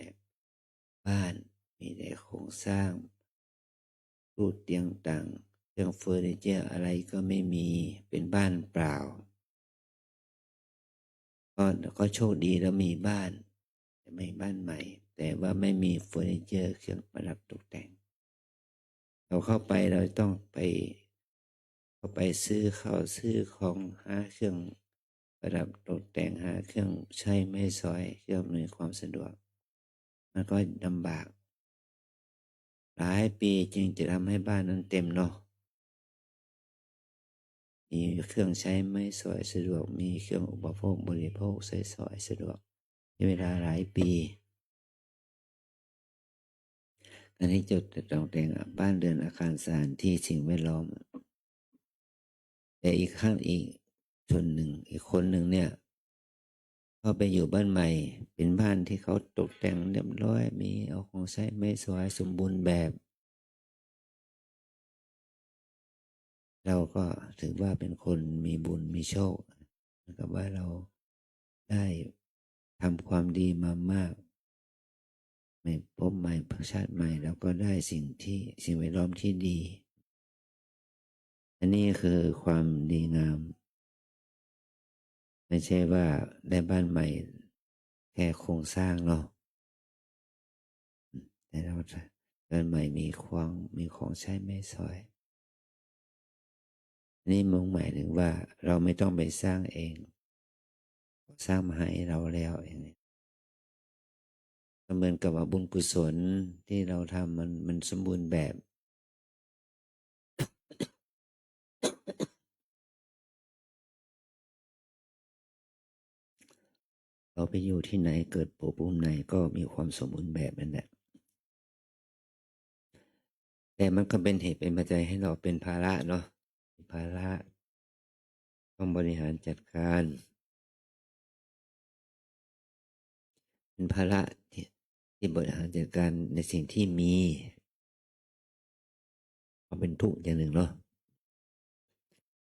บ้านมีแต่โครงสร้างรูปเตียงต่างเครื่องเฟอร์นิเจอร์อะไรก็ไม่มีเป็นบ้านเปล่าก็โชคดีแล้วมีบ้านแต่ไม่บ้านใหม่แต่ว่าไม่มีเฟอร์นิเจอร์เครื่องประดับตกแต่งเราเข้าไปเราต้องเข้าไปซื้อข้าวซื้อของหาเครื่องประดับตกแต่งหาเครื่องใช้ไม้สอยเครื่องอำนวยความสะดวกมันก็ลำบากหลายปีจึงจะทำให้บ้านนั้นเต็มเนาะมีเครื่องใช้ไม้สอยสะดวกมีเครื่องอุปโภคบริโภคใช้สอยสะดวกใช้เวลาหลายปี อันนี้จุดตกแต่งบ้านเรือนอาคารสถานที่สิ่งแวดล้อมแต่อีกส่วนหนึ่งอีกคนหนึ่งเนี่ยพอไปอยู่บ้านใหม่เป็นบ้านที่เขาตกแต่งเรียบร้อยมีเอาของใช้ไม่สวยสมบูรณ์แบบ เราก็ถือว่าเป็นคนมีบุญมีโชคนะครับว่าเราได้ทำความดีมามากไม่พบใหม่ชาติใหม่แล้วก็ได้สิ่งแวดล้อมที่ดีอันนี้คือความดีงามไม่ใช่ว่าได้บ้านใหม่แค่โครงสร้างเนาะแต่เราบ้านใหม่มีของใช้ไม่สวยนี่มุ่งหมายถึงว่าเราไม่ต้องไปสร้างเองสร้างมาให้เราแล้วอย่างนี้เหมือนกับว่าบุญกุศลที่เราทำมันสมบูรณ์แบบ เราไปอยู่ที่ไหนเกิดภพภูมิไหนก็มีความสมบูรณ์แบบนั่นแหละแต่มันก็เป็นเหตุเป็นปัจจัยให้เราเป็นภาระเนาะภาระต้องบริหารจัดการเป็นภาระที่บริหารจัดการในสิ่งที่มีก็เป็นทุกข์อย่างหนึ่งเนาะ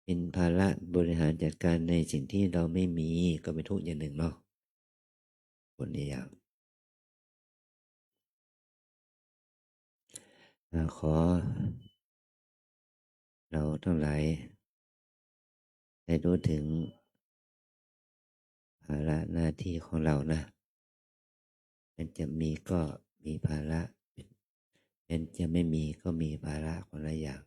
เป็นภาระบริหารจัดการในสิ่งที่เราไม่มีก็เป็นทุกข์อย่างหนึ่งเนาะคนนี้อย่างขอเราทั้งหลายได้รู้ถึงภาระหน้าที่ของเรานะมันจะมีก็มีภาระมันจะไม่มีก็มีภาระคนละอย่าง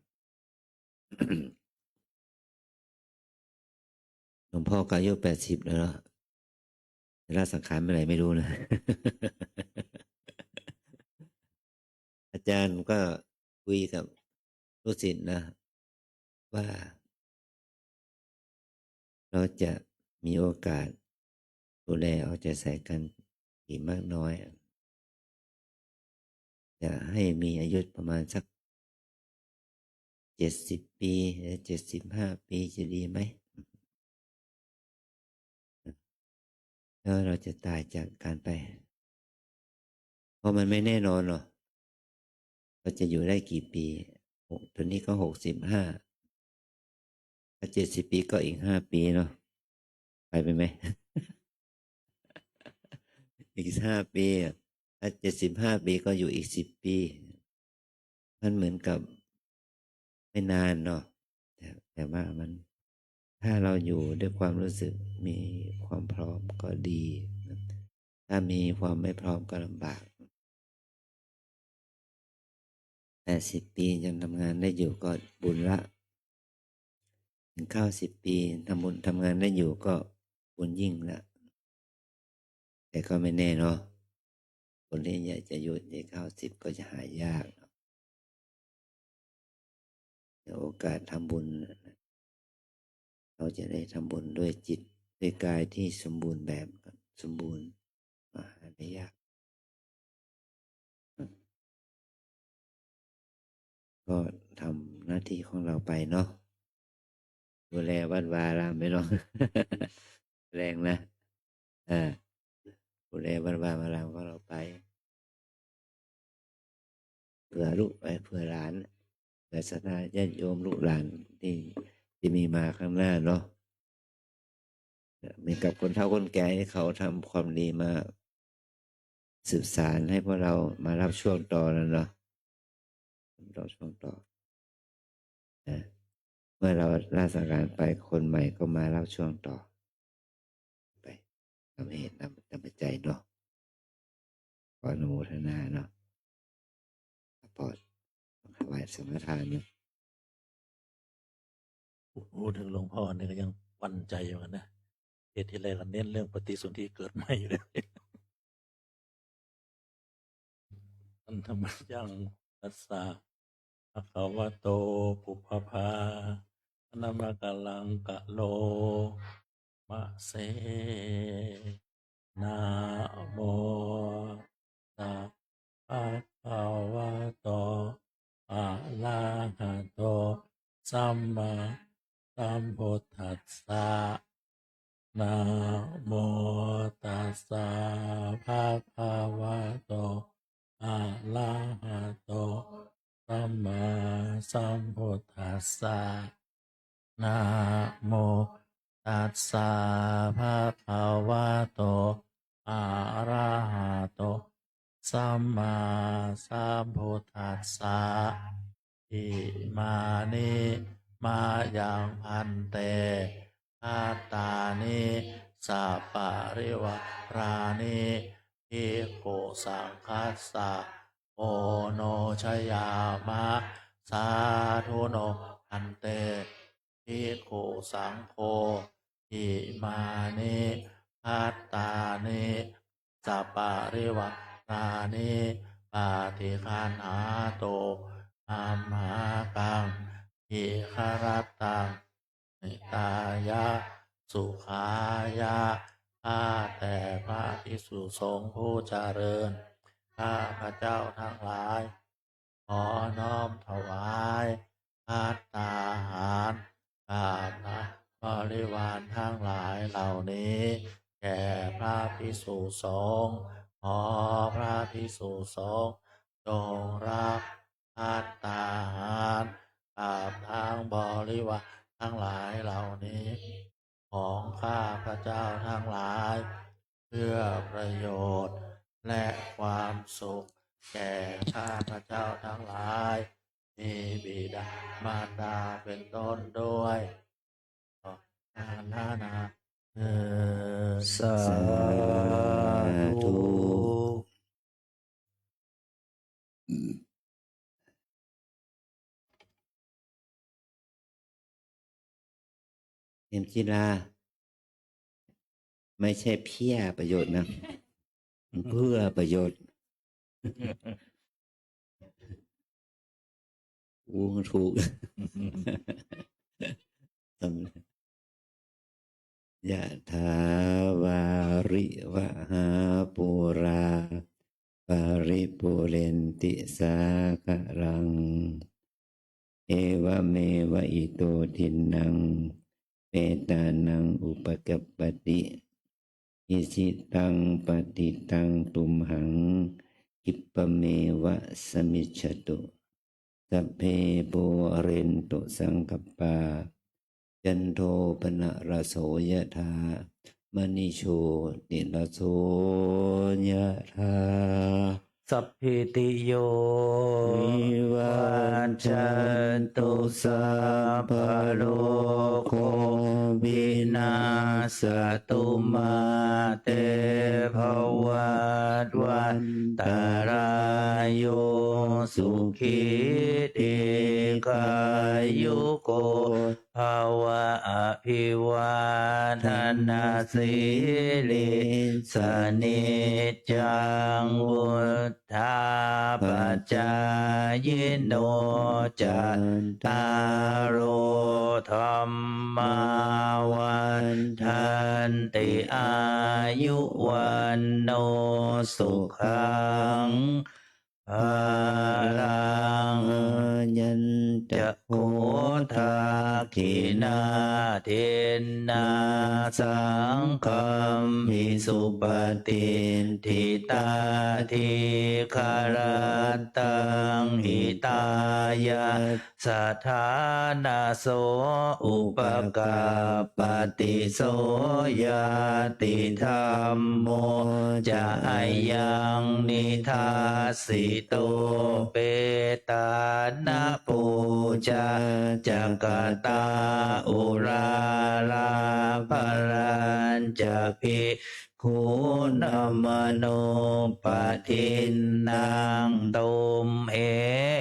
หลวงพ่อก็อายุ80แล้วเนาะแต่ละสังขารเมื่อไหร่ไม่รู้นะ อาจารย์ก็คุยกับลูกศิษย์นะว่าเราจะมีโอกาสดูแลเอาใจใส่กันอีกมากน้อยจะให้มีอายุประมาณสัก70 ปีหรือ75 ปีจะดีไหมแล้วเราจะตายจากการไปเพราะมันไม่แน่นอนหรอกเราจะอยู่ได้กี่ปีตอนนี้ก็65ถ้า70 ปีก็อีก5 ปีเนาะไปไหม อีก5 ปีถ้า75 ปีก็อยู่อีก10 ปีมันเหมือนกับไม่นานเนาะแต่ว่ามันถ้าเราอยู่ด้วยความรู้สึกมีความพร้อมก็ดีถ้ามีความไม่พร้อมก็ลำบาก80 ปียังทำงานได้อยู่ก็บุญละถึง90 ปีทำงานได้อยู่ก็บุญยิ่งละแต่ก็ไม่แน่เนาะคนที่อยากจะอยู่ใน90ก็จะหายากโอกาสทำบุญเราจะได้ทำบุญด้วยจิตด้วยกายที่สมบูรณ์แบบสมบูรณ์หาได้ยากก็ทำหน้าที่ของเราไปเนาะดูแลวัดวาอารามไม่เนาะ แรงนะดูแลวัดวาอารามของเราไปเผื่อลูกไปเผื่อหลานเผื่อศรัทธาญาติโยมลูกหลานที่มีมาข้างหน้าเนาะเหมือนกับคนเฒ่าคนแก่ที่เขาทำความดีมาสืบสารให้พวกเรามารับช่วงต่อแล้วเนาะรับช่วงต่อนะเมื่อเราลาสังขารไปคนใหม่ก็มารับช่วงต่อไปทำเหตุนำปัจจัยเนาะขออนุโมทนาเนาะปอดถวายสังฆทานเนาะ พูดถึงหลวงพ่อเนี่ยก็ยังปั่นใจอยู่กันนะเหตุที่แรกก็เน้นเรื่องปฏิสนธิเกิดใหม่เลย อันธรรมยังตัสสะภะคะวะโตปุพพาอะนะมะกะลังกะโลมะเสนะโมตัสสะภะคะวะโต สัมมาสัมพุทธัสสะนะโมตัสสะภะคะวะโตอะระหะโตสัมมาสัมพุทธัสสะนะโมตัสสะภะคะวะโตอะระหะโตสัมมาสัมพุทธัสสะอิมานิมายังพันเตอาตานิสัปปะริวารานิภิกขุสังคัสสะโอโนชยามะสาธุโนพันเตภิกขุสังโฆอิมานิอัตตานิสัปปะริวารานิปาติคันหาโตอัมหากังอิคารตังนิตายะสุขายะข้าแต่พระภิกษุสงฆ์ผู้เจริญข้าพระเจ้าทั้งหลายขอน้อมถวายภัตตาหารข้าพระบริวารทั้งหลายเหล่านี้แก่พระภิกษุสงฆ์ขอพระภิกษุสงฆ์จงรับภัตตาหารข้าทางบริวารทั้งหลายเหล่านี้ของข้าพระเจ้าทั้งหลายเพื่อประโยชน์และความสุขแก่ข้าพระเจ้าทั้งหลายมีบิดามารดาเป็นต้นด้วยนาสาธุ เอ็มจิลาไม่ใช่เพี้ยประโยชน์นะ เพื่อประโยชน์วูถูก ยะถาวาริวะหาปุราปาริปุเรนติสาคารังเอวเมวะอิโตทินังเปตานังอุปกัปปติอิสิตังปฏิตังตุมหังกิปปเมวะสมิจฉตุสัพเพปุเรนตุสังคปาจันโทปนะระโสยธามณิโชติระโสยธาสัพพิติโยวิวัชชันตุสัพพะโลกโควินาศตุมาเตภวัตวันตรายโยสุขีติกายุโกภวะอภิวาทนาสิริสนิจจังวุธาปัจจายโนจัตตารโอธรรมาวันทันติอายุวันโนสุขังภาลังยันจะโคทาขินาเทนนาสังฆัมภิสุปฏิทิตาทิคารตังหิตายะสัทธานาโสอุปกาปติโสยติธรรมโมจะอายังนิทาสิโตเปตานะปูจาจักตาอุราลาภรัญจะภิกขุนมโนปทินนางตุมเห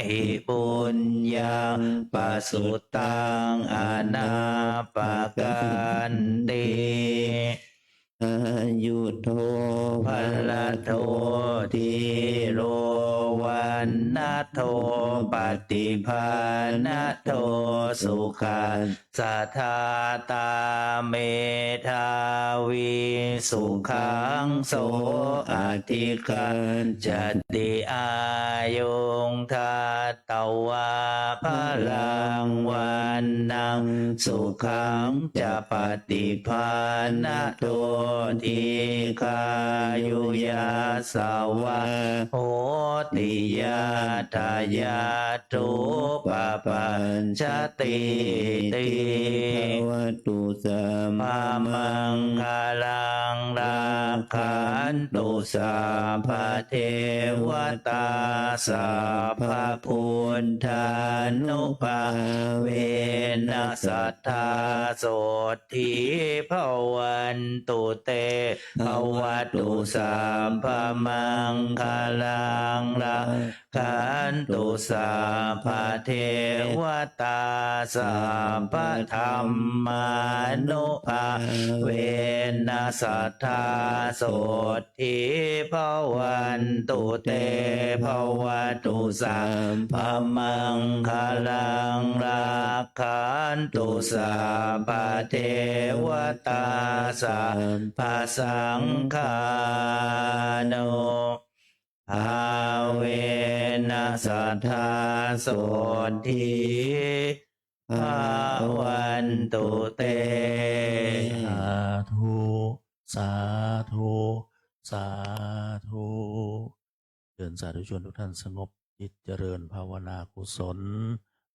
หิปุญญังปสุตังอนาปกันติอายุโทภลโททิโรวันนาโทปฏิภาณโทสุขัน สัทธาตาเมธาวิสุขังโสอธิกันจติอายุงทัตตวาพลังวันนังสุขังจะปฏิภาณโตทีคายุยาสาวะโหติยาทายาตุปปัญชติติภวตุสัมมามังคลังรักขันตุสัพพเทวตาสัพพพุทธานุภาเวนัสสัทธาโสทิภวันตุเตภวตุสัมภมังคลังรักขันตุสัพพเทวตาสัพพธรรมานุภาเวนัสสัทธาโสทิภวันตุเตภวตุสัมภมังคลังรักขันตุสัพพเทวตาสัพพสังฆานุภาเวนัสสัทธาโสทิภวันตุเต สาธุสาธุสาธุเชิญสาธุชนทุกท่านสงบจิตเจริญภาวนากุศล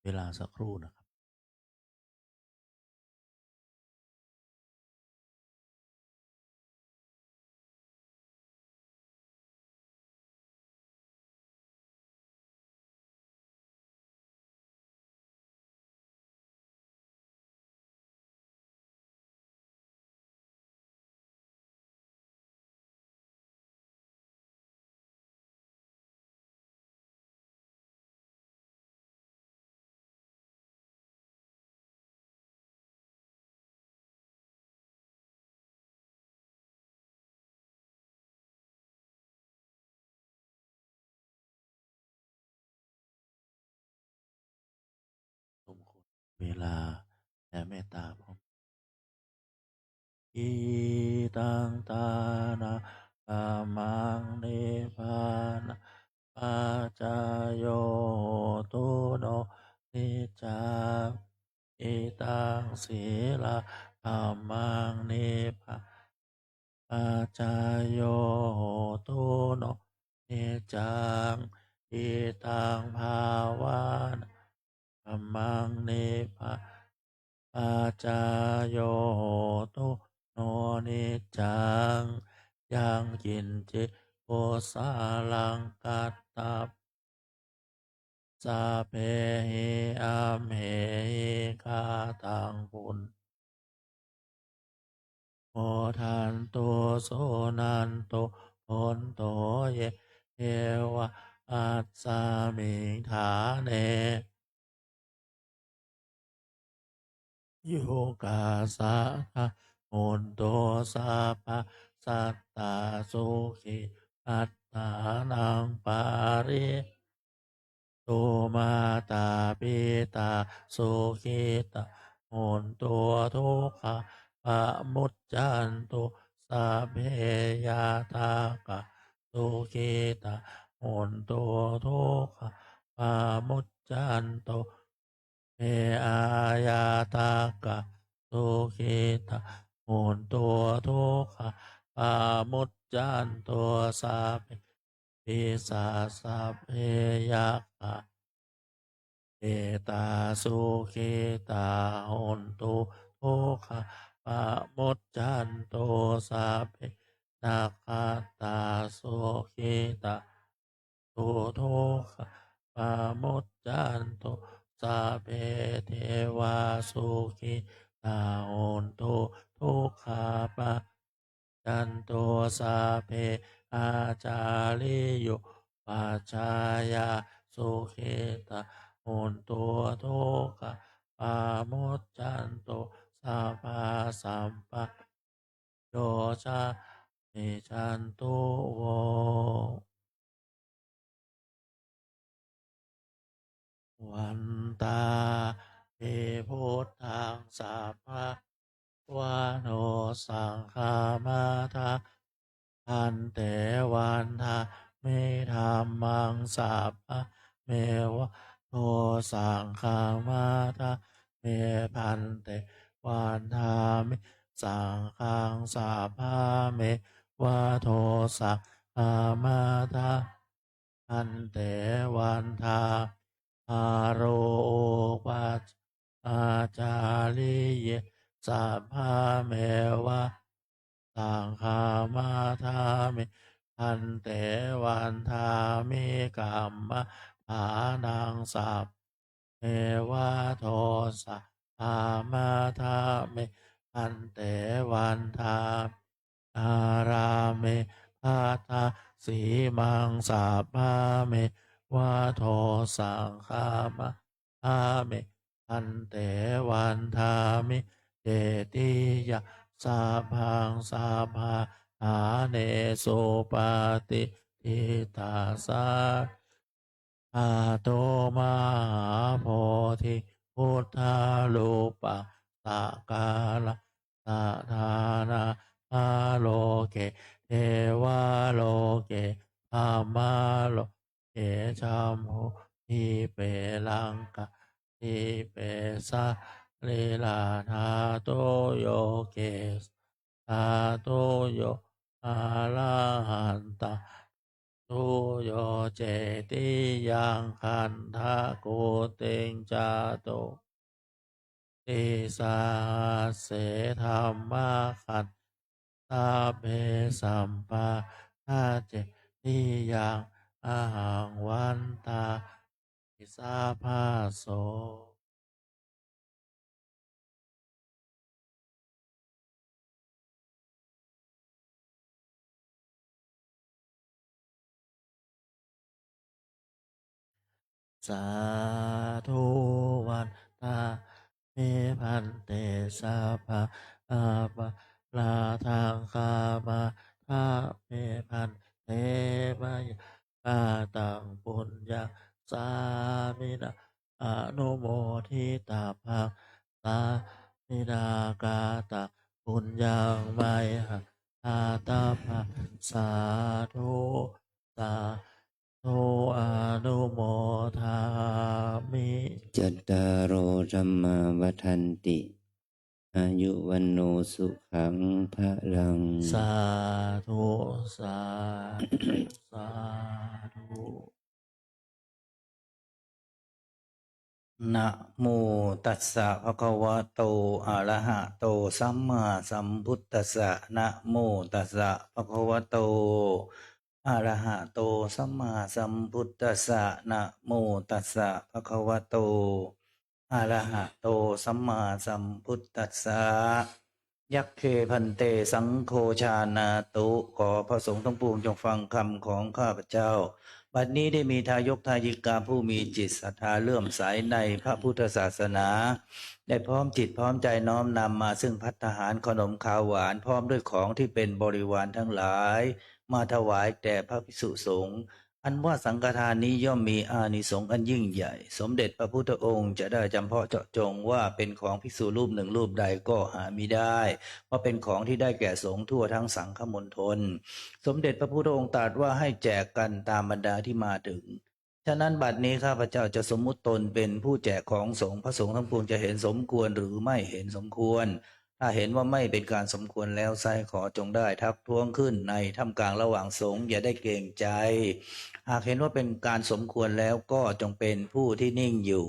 เวลาสักครู่นะครับสมควรเวลาและเมตตาพร้อมอิตังตานะธรรมังนิพพานะปัจจายโยตุโนนิจจาอิตังศีลาธรรมังนิพพาปัจจายโยตุโนนิจจังอิตังภาวานะธัมมังนิพพาปัจจายโยตุโนนิจจังยังกินจิโกสาลังกัตตาสาเพหิอัมเหหิคาตังปุณโมทันโตโสนันโตพนโตเยเทวะอัสสามิงฐาเนโยกาสะทะโอนโตสัพพะสัตตาสุขิอัตตานังปาริตุมาตาปิตาสุขิตาโอนตัวทุกขะปะมุจจันตุสัพเพยาตากะสุขิตาโอนตัวทุกขะปะมุจจันตุเออายาตากะสุขิตาโอนตัวทุกขะปะมุจจันตัวสัพเพปิสาสัพเพยากะเอตาสุขิตาโหนตุทุกขะปะมุจจันโตสัพเพนาคาตาสุขิตาตุทุกขะปะมุจจันโตสัพเพเทวาสุขิตาโหนตุทุกขะปะจันโตสัพเพอาจาริโยปัจจายาสุขิตาโหนตัวทุกขะปามุจจันโตสัพพะสัมปะโยชานิจันตุโววันตา พุทธังสัพพะวะโนสังฆามาทาพันเตวันทาเมธัมมังสัพพะเมวะโนสังฆามาทาเมพันเตวันทามิสังฆังสัพพะเมวะโทสังฆามาทาพันเตวันทาอาโรปัจอาจาริเยสัพพะเมวะสังฆามาทามิพันเตวันทามิกัมมะภานังสัพเมวะโทสัพพามาทามิพันเตวันทาอาราเมพัทธาสีมังสัพพะเมวะโทสังฆามะทามิพันเตวันทามิเจติยะสัพพังสัพพะอาเนสุปาติทิตาสาอาโตมหาโพธิพุทธาลูปะตะกาลตะทานาอาโลเกเทวาโลเกอามาโลเกชัมโหทิเปลังกะทิเปสะลีลาธาโตโยเกสธาโตโยอาลาหันตาตุโยเจติยังคันทะโกเตงจาโตติสาเสธรรมขันตาเปสัมปะทาเจติยังอาหังวันตาติสาภาโสสาธุวันตาเมพันเตสาภาอาปะลาทางคามาทาเมพันเตมายกาตังปุญญาสามินาอนุโมทิตาภาตามินากาตาปุญญังไมหะอาตาภาสาธุสาโตอนุโมทามิ จัตตารโอธรรมาวัฏันติอายุวันโนสุขังพะลัง สาธุสาธุสาธุ นะโมตัสสะภะคะวะโตอะระหะโตสัมมาสัมพุทธัสสะนะโมตัสสะภะคะวะโตอะระหะโตสัมมาสัมพุทธัสสะนะโมตัสสะภะคะวะโตอะระหะโตสัมมาสัมพุทธัสสะยัคเคพันเตสังโฆชานาตุขอพระสงฆ์ทั้งปวงจงฟังคำของข้าพเจ้า บัดนี้ได้มีทายกทายิกาผู้มีจิตศรัทธาเลื่อมใสในพระพุทธศาสนา ได้พร้อมจิตพร้อมใจน้อมนำมาซึ่งภัตตาหารขนมข้าวหวานพร้อมด้วยของที่เป็นบริวารทั้งหลาย มาถวายแด่พระภิกษุสงฆ์อันว่าสังฆทานนี้ย่อมมีอานิสงส์อันยิ่งใหญ่ สมเด็จพระพุทธองค์จะได้จำเพาะเจาะจงว่าเป็นของภิกษุรูปหนึ่งรูปใดก็หามิได้เพราะเป็นของที่ได้แก่สงฆ์ทั่วทั้งสังฆมณฑลสมเด็จพระพุทธองค์ตรัสว่าให้แจกกันตามบรรดาที่มาถึงฉะนั้นบัดนี้ข้าพเจ้าจะสมมุติตนเป็นผู้แจกของสงฆ์พระสงฆ์ทั้งปวงจะเห็นสมควรหรือไม่เห็นสมควร ถ้าเห็นว่าไม่เป็นการสมควรแล้วไซขอจงได้ทักท้วงขึ้นในท่ามกลางระหว่างสงฆ์อย่าได้เกรงใจ หากเห็นว่าเป็นการสมควรแล้วก็จงเป็นผู้ที่นิ่งอยู่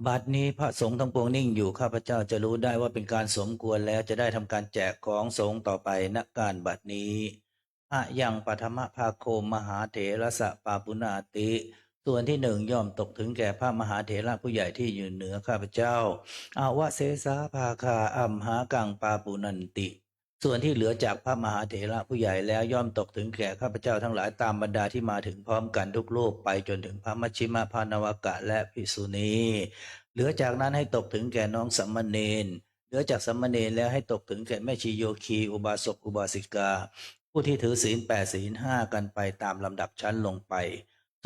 บัดนี้พระสงฆ์ทั้งปวงนิ่งอยู่ข้าพเจ้าจะรู้ได้ว่าเป็นการสมควรแล้วจะได้ทำการแจกของสงฆ์ต่อไปณการบัดนี้อะยังปฐมภาโคมหาเถระสะปาปุนาติ ส่วนที่หนึ่งย่อมตกถึงแก่พระมหาเถระผู้ใหญ่ที่อยู่เหนือข้าพเจ้าอาวะเสสาภาคาอัมหากังปาปุนันติ ส่วนที่เหลือจากพระมหาเถระผู้ใหญ่แล้วย่อมตกถึงแก่ข้าพเจ้าทั้งหลายตามบรรดาที่มาถึงพร้อมกันทุกรูปไปจนถึงพระมัชชิมพานวกะและภิกษุณีเหลือจากนั้นให้ตกถึงแก่น้องสัมมเนรเหลือจากสัมมเนรแล้วให้ตกถึงแก่แม่ชีโยคีอุบาสกอุบาสิกาผู้ที่ถือศีล8ศีล5กันไปตามลำดับชั้นลงไป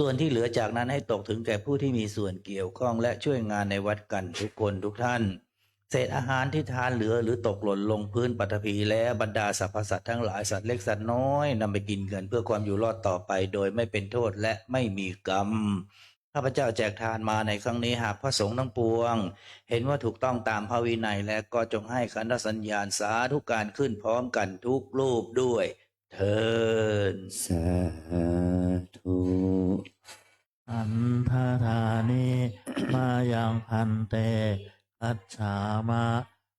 ส่วนที่เหลือจากนั้นให้ตกถึงแก่ผู้ที่มีส่วนเกี่ยวข้องและช่วยงานในวัดกันทุกคนทุกท่าน เศษอาหารที่ทานเหลือหรือตกหล่นลงพื้นปฐพีแล้วบรรดาสรรพสัตว์ทั้งหลายสัตว์เล็กสัตว์น้อยนำไปกินกันเพื่อความอยู่รอดต่อไปโดยไม่เป็นโทษและไม่มีกรรมข้าพเจ้าแจกทานมาในครั้งนี้หากพระสงฆ์ทั้งปวงเห็นว่าถูกต้องตามพระวินัยและก็จงให้ขันธสัญญาณสาธุการขึ้นพร้อมกันทุกรูปด้วยเทิน สาธุ อันทธานิมายังพันเตคัจฉามะ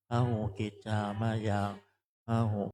พหุกิจจามะยังพหุ